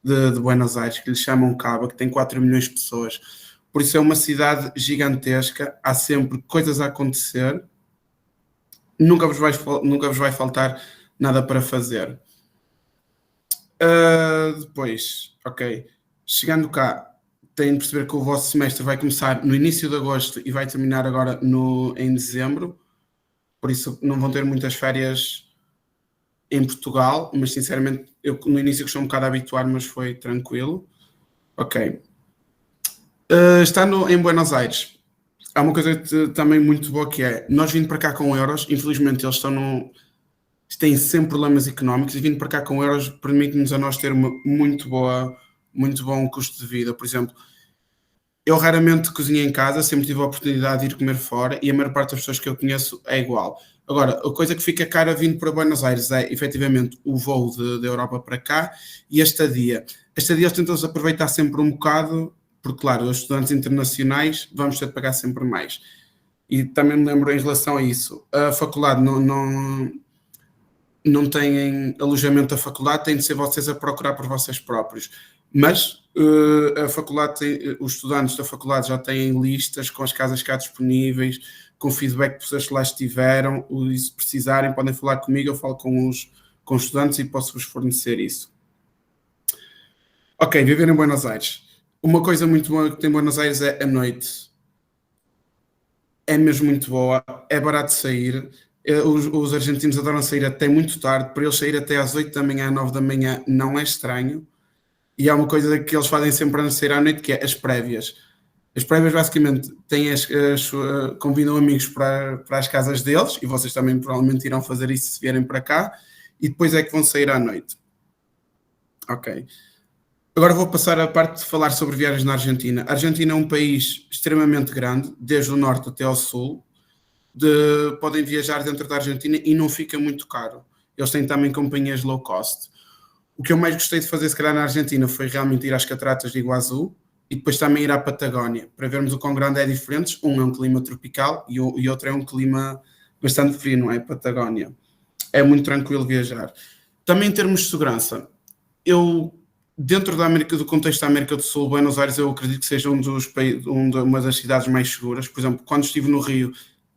de Buenos Aires, que lhe chamam Cabo, que tem 4 milhões de pessoas. Por isso é uma cidade gigantesca, há sempre coisas a acontecer, nunca vos vai faltar nada para fazer. Depois, ok, chegando cá, têm de perceber que o vosso semestre vai começar no início de agosto e vai terminar agora em dezembro, por isso não vão ter muitas férias em Portugal, mas sinceramente eu no início gostei um bocado a habituar, mas foi tranquilo. Ok. Estando em Buenos Aires, há uma coisa também muito boa que é, nós vindo para cá com euros, infelizmente eles têm sempre problemas económicos, e vindo para cá com euros permite-nos a nós ter uma muito bom custo de vida. Por exemplo, eu raramente cozinhei em casa, sempre tive a oportunidade de ir comer fora, e a maior parte das pessoas que eu conheço é igual. Agora, a coisa que fica cara vindo para Buenos Aires é, efetivamente, o voo da Europa para cá e a estadia. A estadia eles tentam aproveitar sempre um bocado, porque, claro, os estudantes internacionais vamos ter de pagar sempre mais. E também me lembro em relação a isso, a faculdade não têm alojamento da faculdade, tem de ser vocês a procurar por vocês próprios. Mas a faculdade os estudantes da faculdade já têm listas com as casas cá disponíveis, com feedback de pessoas que lá estiveram, e se precisarem podem falar comigo, eu falo com os estudantes e posso-vos fornecer isso. Ok, viver em Buenos Aires. Uma coisa muito boa que tem em Buenos Aires é a noite. É mesmo muito boa, é barato sair. Os argentinos adoram sair até muito tarde, para eles sair até às 8 da manhã, 9 da manhã não é estranho. E há uma coisa que eles fazem sempre a sair à noite, que é as prévias. As prévias basicamente convidam amigos para as casas deles, e vocês também provavelmente irão fazer isso se vierem para cá, e depois é que vão sair à noite. Ok. Agora vou passar a parte de falar sobre viagens na Argentina. A Argentina é um país extremamente grande, desde o norte até ao sul. Podem viajar dentro da Argentina e não fica muito caro. Eles têm também companhias low cost. O que eu mais gostei de fazer, se calhar, na Argentina foi realmente ir às cataratas de Iguaçu e depois também ir à Patagónia, para vermos o quão grande é diferente. Um é um clima tropical e outro é um clima bastante frio, não é? Patagónia. É muito tranquilo viajar. Também em termos de segurança, dentro do contexto da América do Sul, Buenos Aires, eu acredito que seja uma das cidades mais seguras. Por exemplo, quando estive no Rio,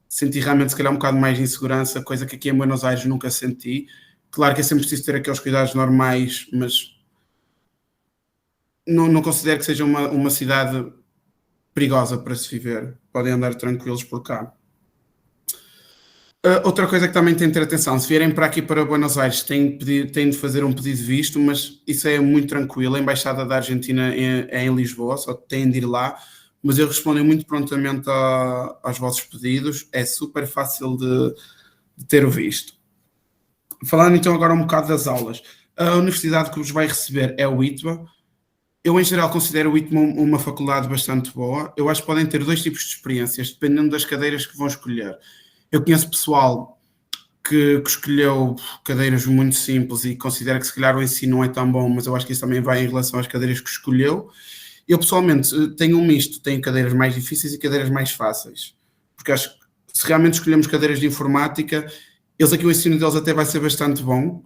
senti realmente, se calhar, um bocado mais de insegurança, coisa que aqui em Buenos Aires nunca senti. Claro que é sempre preciso ter aqueles cuidados normais, mas não considero que seja uma cidade perigosa para se viver. Podem andar tranquilos por cá. Outra coisa que também tem de ter atenção, se vierem para aqui para Buenos Aires, têm de fazer um pedido de visto, mas isso é muito tranquilo. A Embaixada da Argentina é em Lisboa, só têm de ir lá, mas eles respondem muito prontamente aos vossos pedidos. É super fácil de ter o visto. Falando então agora um bocado das aulas. A universidade que vos vai receber é o ITBA. Eu, em geral, considero o ITBA uma faculdade bastante boa. Eu acho que podem ter dois tipos de experiências, dependendo das cadeiras que vão escolher. Eu conheço pessoal que escolheu cadeiras muito simples e considera que se calhar o ensino não é tão bom, mas eu acho que isso também vai em relação às cadeiras que escolheu. Eu, pessoalmente, tenho um misto. Tenho cadeiras mais difíceis e cadeiras mais fáceis. Porque acho que se realmente escolhemos cadeiras de informática, o ensino deles até vai ser bastante bom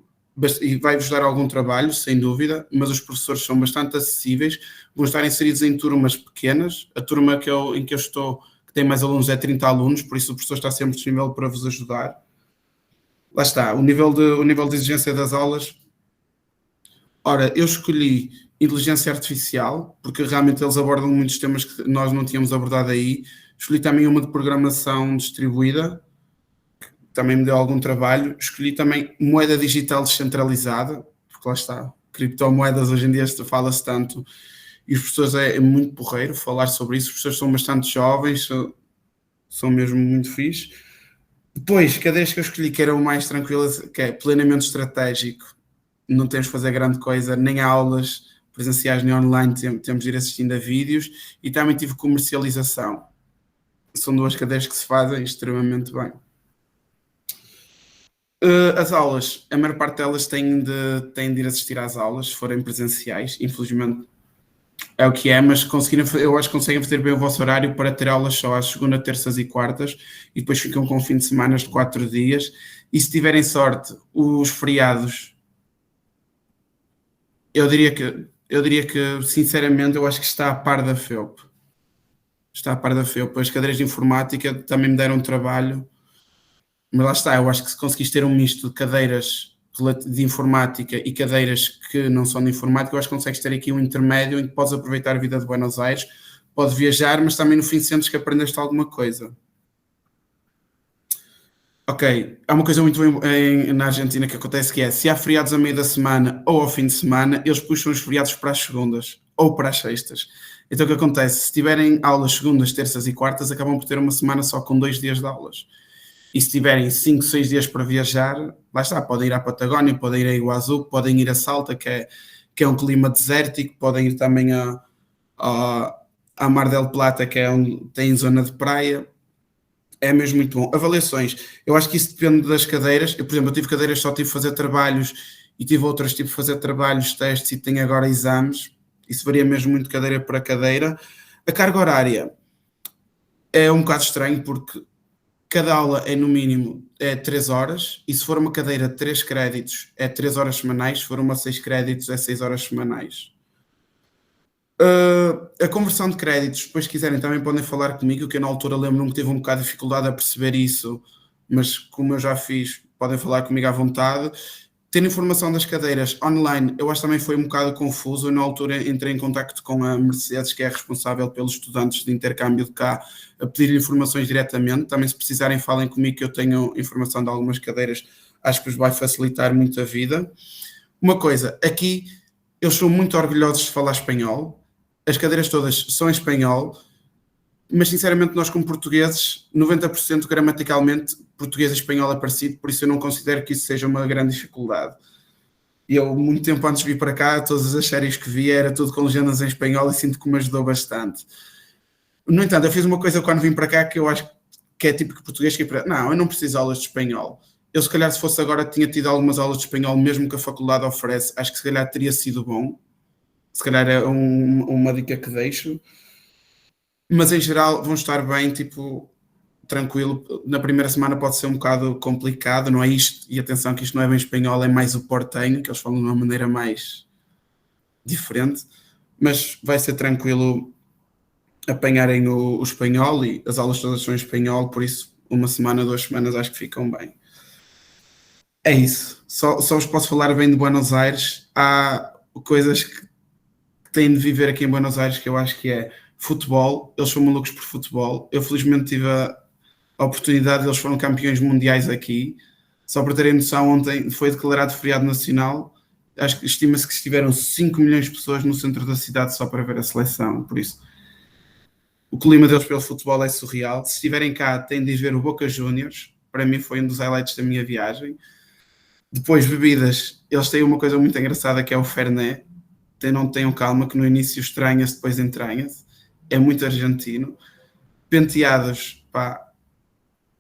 e vai-vos dar algum trabalho, sem dúvida, mas os professores são bastante acessíveis, vão estar inseridos em turmas pequenas. A turma em que eu estou, que tem mais alunos, é 30 alunos, por isso o professor está sempre disponível para vos ajudar. Lá está, o nível de exigência das aulas. Ora, eu escolhi inteligência artificial, porque realmente eles abordam muitos temas que nós não tínhamos abordado aí. Escolhi também uma de programação distribuída, também me deu algum trabalho. Escolhi também moeda digital descentralizada, porque lá está, criptomoedas hoje em dia fala-se tanto, e os professores é muito porreiro falar sobre isso. Os professores são bastante jovens, são mesmo muito fixe. Depois, cadeiras que eu escolhi que eram mais tranquilas, que é planeamento estratégico, não temos de fazer grande coisa, nem aulas presenciais nem online, temos de ir assistindo a vídeos, e também tive comercialização. São duas cadeiras que se fazem extremamente bem. As aulas, a maior parte delas têm de ir assistir às aulas, se forem presenciais, infelizmente é o que é, mas eu acho que conseguem fazer bem o vosso horário para ter aulas só às segunda, terças e quartas, e depois ficam com fim de semana de 4 dias, e se tiverem sorte, os feriados, eu diria que sinceramente, eu acho que está a par da FEUP. Está a par da FEUP. As cadeiras de informática também me deram trabalho, mas lá está, eu acho que se conseguis ter um misto de cadeiras de informática e cadeiras que não são de informática, eu acho que consegues ter aqui um intermédio em que podes aproveitar a vida de Buenos Aires, podes viajar, mas também no fim sentes que aprendeste alguma coisa. Ok, há uma coisa muito na Argentina que acontece, que é, se há feriados a meio da semana ou ao fim de semana, eles puxam os feriados para as segundas ou para as sextas. Então o que acontece? Se tiverem aulas segundas, terças e quartas, acabam por ter uma semana só com 2 dias de aulas. E se tiverem 5, 6 dias para viajar, lá está, podem ir à Patagónia, podem ir a Iguazu, podem ir a Salta, que é um clima desértico, podem ir também a Mar del Plata, que é onde tem zona de praia. É mesmo muito bom. Avaliações, eu acho que isso depende das cadeiras. Eu, por exemplo, eu tive cadeiras só tive de fazer trabalhos e tive outras tive de fazer trabalhos, testes e tenho agora exames. Isso varia mesmo muito cadeira para cadeira. A carga horária é um bocado estranho porque cada aula é no mínimo 3 horas, e se for uma cadeira de 3 créditos é 3 horas semanais, se for uma 6 créditos é 6 horas semanais. A conversão de créditos, depois se quiserem também podem falar comigo, que eu na altura lembro-me que tive um bocado de dificuldade a perceber isso, mas como eu já fiz, podem falar comigo à vontade. Ter informação das cadeiras online, eu acho que também foi um bocado confuso. Eu, na altura, entrei em contacto com a Mercedes, que é responsável pelos estudantes de intercâmbio de cá, a pedir informações diretamente. Também, se precisarem, falem comigo, que eu tenho informação de algumas cadeiras. Acho que vos vai facilitar muito a vida. Uma coisa, aqui, eles são muito orgulhosos de falar espanhol. As cadeiras todas são em espanhol, mas sinceramente nós como portugueses, 90% gramaticalmente, português e espanhol é parecido, por isso eu não considero que isso seja uma grande dificuldade. E eu, muito tempo antes de vir para cá, todas as séries que vi era tudo com legendas em espanhol e sinto que me ajudou bastante. No entanto, eu fiz uma coisa quando vim para cá que eu acho que é típico português, que é para... Não, eu não preciso de aulas de espanhol. Eu, se calhar, se fosse agora, tinha tido algumas aulas de espanhol, mesmo que a faculdade oferece, acho que se calhar teria sido bom. Se calhar é uma dica que deixo. Mas em geral vão estar bem, tipo, tranquilo. Na primeira semana pode ser um bocado complicado, não é isto, e atenção que isto não é bem espanhol, é mais o portenho, que eles falam de uma maneira mais diferente, mas vai ser tranquilo apanharem o espanhol, e as aulas todas são em espanhol, por isso uma semana, 2 semanas acho que ficam bem. É isso, só vos posso falar bem de Buenos Aires. Há coisas que têm de viver aqui em Buenos Aires que eu acho que é futebol. Eles são malucos por futebol. Eu felizmente tive a oportunidade, eles foram campeões mundiais aqui. Só para terem noção, ontem foi declarado feriado nacional. Acho que estima-se que estiveram 5 milhões de pessoas no centro da cidade só para ver a seleção. Por isso, o clima deles pelo futebol é surreal. Se estiverem cá, têm de ir ver o Boca Juniors. Para mim foi um dos highlights da minha viagem. Depois, bebidas. Eles têm uma coisa muito engraçada que é o Fernet. Não tenham calma, que no início estranha-se, depois entranha-se. É muito argentino. Penteados, pá,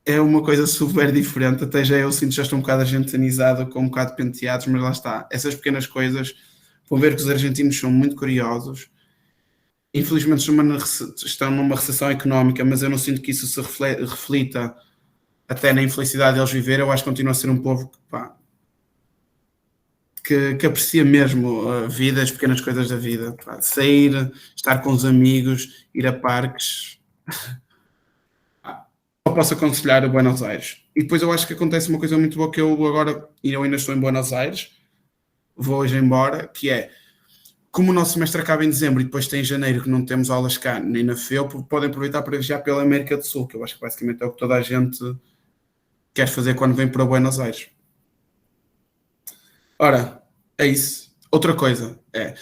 é uma coisa super diferente. Até já eu sinto, já estou um bocado argentinizado com um bocado de penteados, mas lá está. Essas pequenas coisas vão ver que os argentinos são muito curiosos. Infelizmente estão numa recessão económica, mas eu não sinto que isso se reflita até na infelicidade deles viver. Eu acho que continua a ser um povo que, pá, que aprecia mesmo a vida, as pequenas coisas da vida. Pá, sair, estar com os amigos, ir a parques. Eu posso aconselhar a Buenos Aires. E depois eu acho que acontece uma coisa muito boa, que eu agora, e eu ainda estou em Buenos Aires, vou hoje embora, que é, como o nosso semestre acaba em dezembro e depois tem em janeiro que não temos aulas cá, nem na FEUP, podem aproveitar para viajar pela América do Sul, que eu acho que basicamente é o que toda a gente quer fazer quando vem para Buenos Aires. Ora, é isso. Outra coisa é,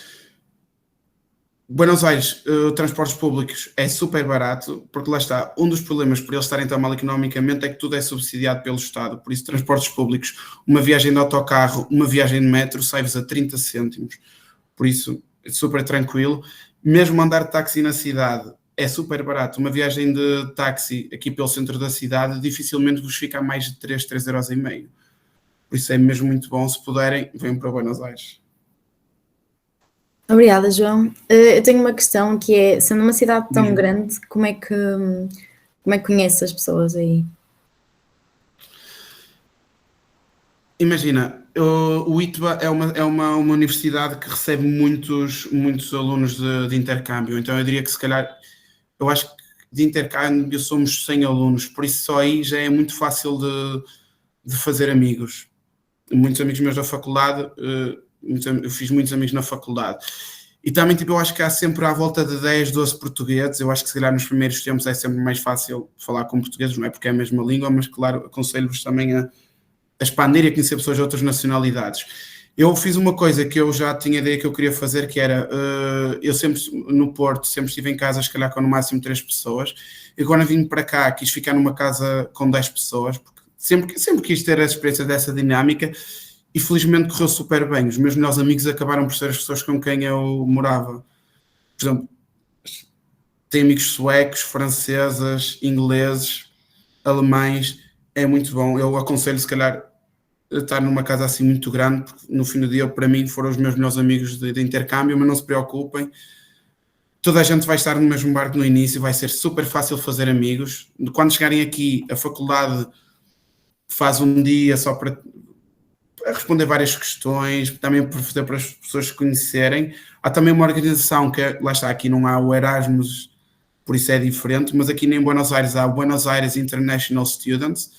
Buenos Aires, transportes públicos é super barato, porque lá está, um dos problemas por eles estarem tão mal economicamente é que tudo é subsidiado pelo Estado, por isso transportes públicos, uma viagem de autocarro, uma viagem de metro sai-vos a 30 cêntimos, por isso é super tranquilo, mesmo andar de táxi na cidade é super barato, uma viagem de táxi aqui pelo centro da cidade dificilmente vos fica a mais de 3,5 €, por isso é mesmo muito bom, se puderem, venham para Buenos Aires. Obrigada, João. Eu tenho uma questão que é, sendo uma cidade tão grande, como é que conheces as pessoas aí? Imagina, o ITBA é uma universidade que recebe muitos alunos de intercâmbio, então eu diria que se calhar, eu acho que de intercâmbio somos 100 alunos, por isso só aí já é muito fácil de fazer amigos. Muitos amigos meus da faculdade, eu fiz muitos amigos na faculdade. E também, tipo, eu acho que há sempre à volta de 10, 12 portugueses. Eu acho que se calhar nos primeiros tempos é sempre mais fácil falar com portugueses, não é porque é a mesma língua, mas claro, aconselho-vos também a expandir e a conhecer pessoas de outras nacionalidades. Eu fiz uma coisa que eu já tinha ideia que eu queria fazer, que era, eu sempre, no Porto, sempre estive em casa, se calhar com no máximo 3 pessoas, e agora vim para cá, quis ficar numa casa com 10 pessoas, porque sempre quis ter a experiência dessa dinâmica, e felizmente correu super bem. Os meus melhores amigos acabaram por ser as pessoas com quem eu morava. Por exemplo, tenho amigos suecos, franceses, ingleses, alemães, é muito bom. Eu aconselho, se calhar, a estar numa casa assim muito grande, porque no fim do dia, para mim, foram os meus melhores amigos de intercâmbio, mas não se preocupem. Toda a gente vai estar no mesmo barco no início, vai ser super fácil fazer amigos. Quando chegarem aqui, a faculdade faz um dia só para responder várias questões, também para as pessoas se conhecerem. Há também uma organização que, lá está, aqui não há o Erasmus, por isso é diferente, mas aqui em Buenos Aires há o Buenos Aires International Students,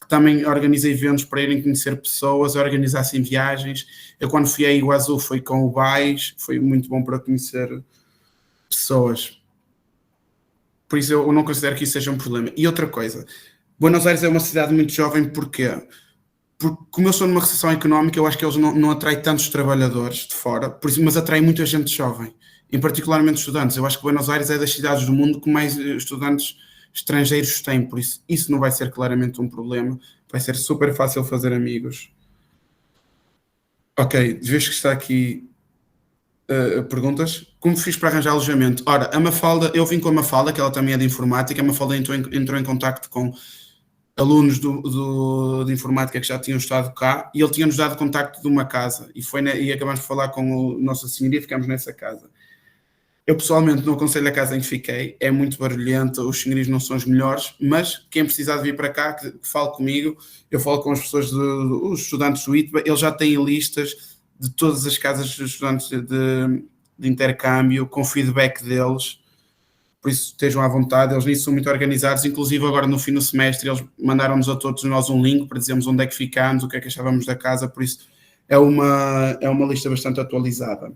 que também organiza eventos para irem conhecer pessoas, organizar-se em viagens. Eu quando fui a Iguazu foi com o BAIS, foi muito bom para conhecer pessoas. Por isso eu não considero que isso seja um problema. E outra coisa, Buenos Aires é uma cidade muito jovem, porquê? Porque como eu sou numa recessão económica, eu acho que eles não atraem tantos trabalhadores de fora, por isso, mas atraem muita gente jovem, em particularmente estudantes. Eu acho que Buenos Aires é das cidades do mundo que mais estudantes estrangeiros têm, por isso não vai ser claramente um problema, vai ser super fácil fazer amigos. Ok, vejo que está aqui perguntas. Como fiz para arranjar alojamento? Ora, a Mafalda, eu vim com a Mafalda, que ela também é de informática, a Mafalda entrou em contacto com alunos de informática que já tinham estado cá, e ele tinha-nos dado contacto de uma casa, e acabamos de falar com o Nossa Senhoria e ficámos nessa casa. Eu pessoalmente não aconselho a casa em que fiquei, é muito barulhenta, os senhorios não são os melhores, mas quem precisar de vir para cá, que fale comigo, eu falo com as pessoas, os estudantes do ITBA, eles já têm listas de todas as casas dos estudantes de intercâmbio, com feedback deles, por isso estejam à vontade, eles nisso são muito organizados, inclusive agora no fim do semestre eles mandaram-nos a todos nós um link para dizermos onde é que ficámos, o que é que achávamos da casa, por isso é uma lista bastante atualizada.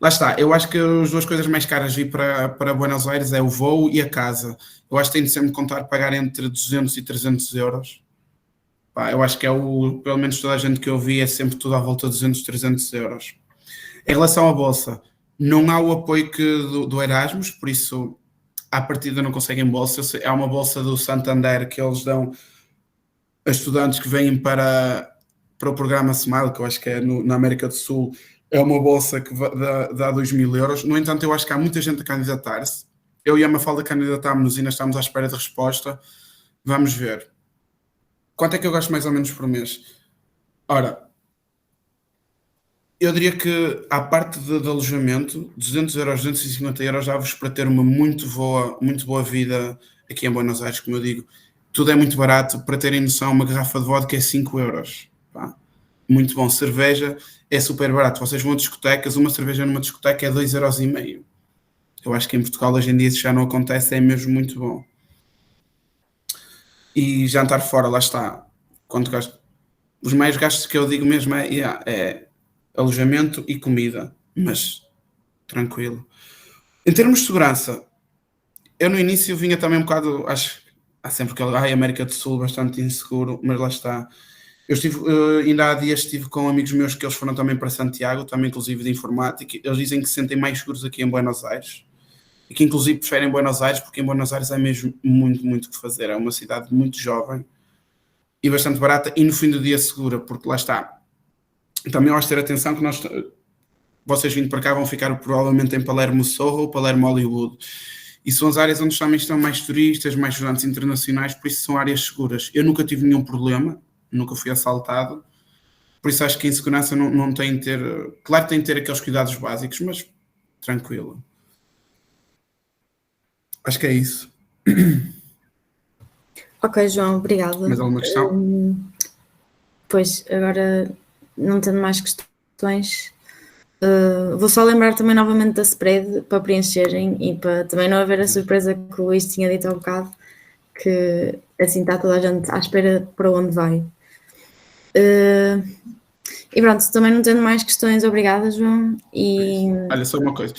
Lá está, eu acho que as duas coisas mais caras de vir para Buenos Aires é o voo e a casa. Eu acho que tem de sempre contar pagar entre 200 e 300 euros. Pá, eu acho que pelo menos toda a gente que eu vi é sempre tudo à volta de 200, 300 euros. Em relação à bolsa, não há o apoio do Erasmus, por isso à partida não conseguem bolsa. Há uma bolsa do Santander que eles dão a estudantes que vêm para o programa Smile, que eu acho que é na América do Sul. É uma bolsa que dá 2.000 euros. No entanto, eu acho que há muita gente a candidatar-se. Eu e a Mafalda candidatámos-nos e ainda estamos à espera de resposta. Vamos ver. Quanto é que eu gasto mais ou menos por mês? Ora, eu diria que à parte de alojamento, 200 euros, 250 euros dá-vos para ter uma muito boa vida aqui em Buenos Aires, como eu digo. Tudo é muito barato. Para terem noção, uma garrafa de vodka é 5 euros. Pá. Muito bom. Cerveja é super barato. Vocês vão a discotecas, uma cerveja numa discoteca é 2,5 €. Eu acho que em Portugal hoje em dia isso já não acontece, é mesmo muito bom. E jantar fora, lá está. Quanto gasto? Os maiores gastos que eu digo mesmo é alojamento e comida, mas tranquilo. Em termos de segurança, eu no início vinha também um bocado, acho, há sempre aquele, América do Sul bastante inseguro, mas lá está. Eu estive, ainda há dias estive com amigos meus que eles foram também para Santiago, também inclusive de informática. Eles dizem que se sentem mais seguros aqui em Buenos Aires e que inclusive preferem Buenos Aires porque em Buenos Aires há mesmo muito o que fazer. É uma cidade muito jovem e bastante barata e no fim do dia segura, porque lá está. Também vamos ter atenção que vocês vindo para cá vão ficar provavelmente em Palermo Sorro ou Palermo Hollywood. E são as áreas onde também estão mais turistas, mais estudantes internacionais, por isso são áreas seguras. Eu nunca tive nenhum problema, nunca fui assaltado, por isso acho que em segurança não tem de ter... Claro que tem de ter aqueles cuidados básicos, mas tranquilo. Acho que é isso. Ok, João, obrigada. Mais alguma questão? Pois, agora não tendo mais questões, vou só lembrar também novamente da spread para preencherem e para também não haver a surpresa que o Luís tinha dito há bocado, que assim está toda a gente à espera para onde vai. E pronto, também não tendo mais questões, obrigada, João. E... Olha, só uma coisa.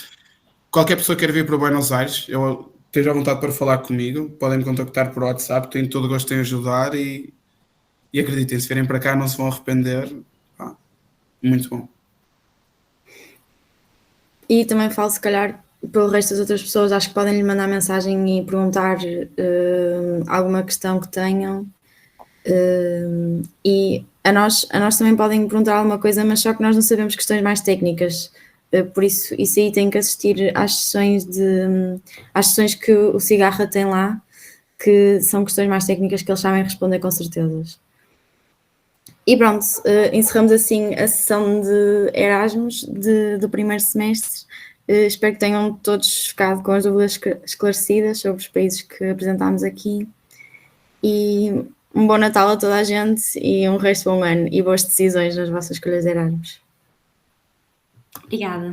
Qualquer pessoa que quer vir para Buenos Aires, eu esteja à vontade para falar comigo, podem me contactar por WhatsApp, tenho todo o gosto em ajudar e acreditem, se virem para cá não se vão arrepender. Muito bom. E também falo, se calhar, pelo resto das outras pessoas, acho que podem lhe mandar mensagem e perguntar alguma questão que tenham. E a nós também podem perguntar alguma coisa, mas só que nós não sabemos questões mais técnicas. Por isso aí tem que assistir às sessões que o Cigarra tem lá, que são questões mais técnicas que eles sabem responder com certeza. E pronto, encerramos assim a sessão de Erasmus do primeiro semestre. Espero que tenham todos ficado com as dúvidas esclarecidas sobre os países que apresentámos aqui. E um bom Natal a toda a gente e um resto de bom ano e boas decisões nas vossas escolhas de Erasmus. Obrigada.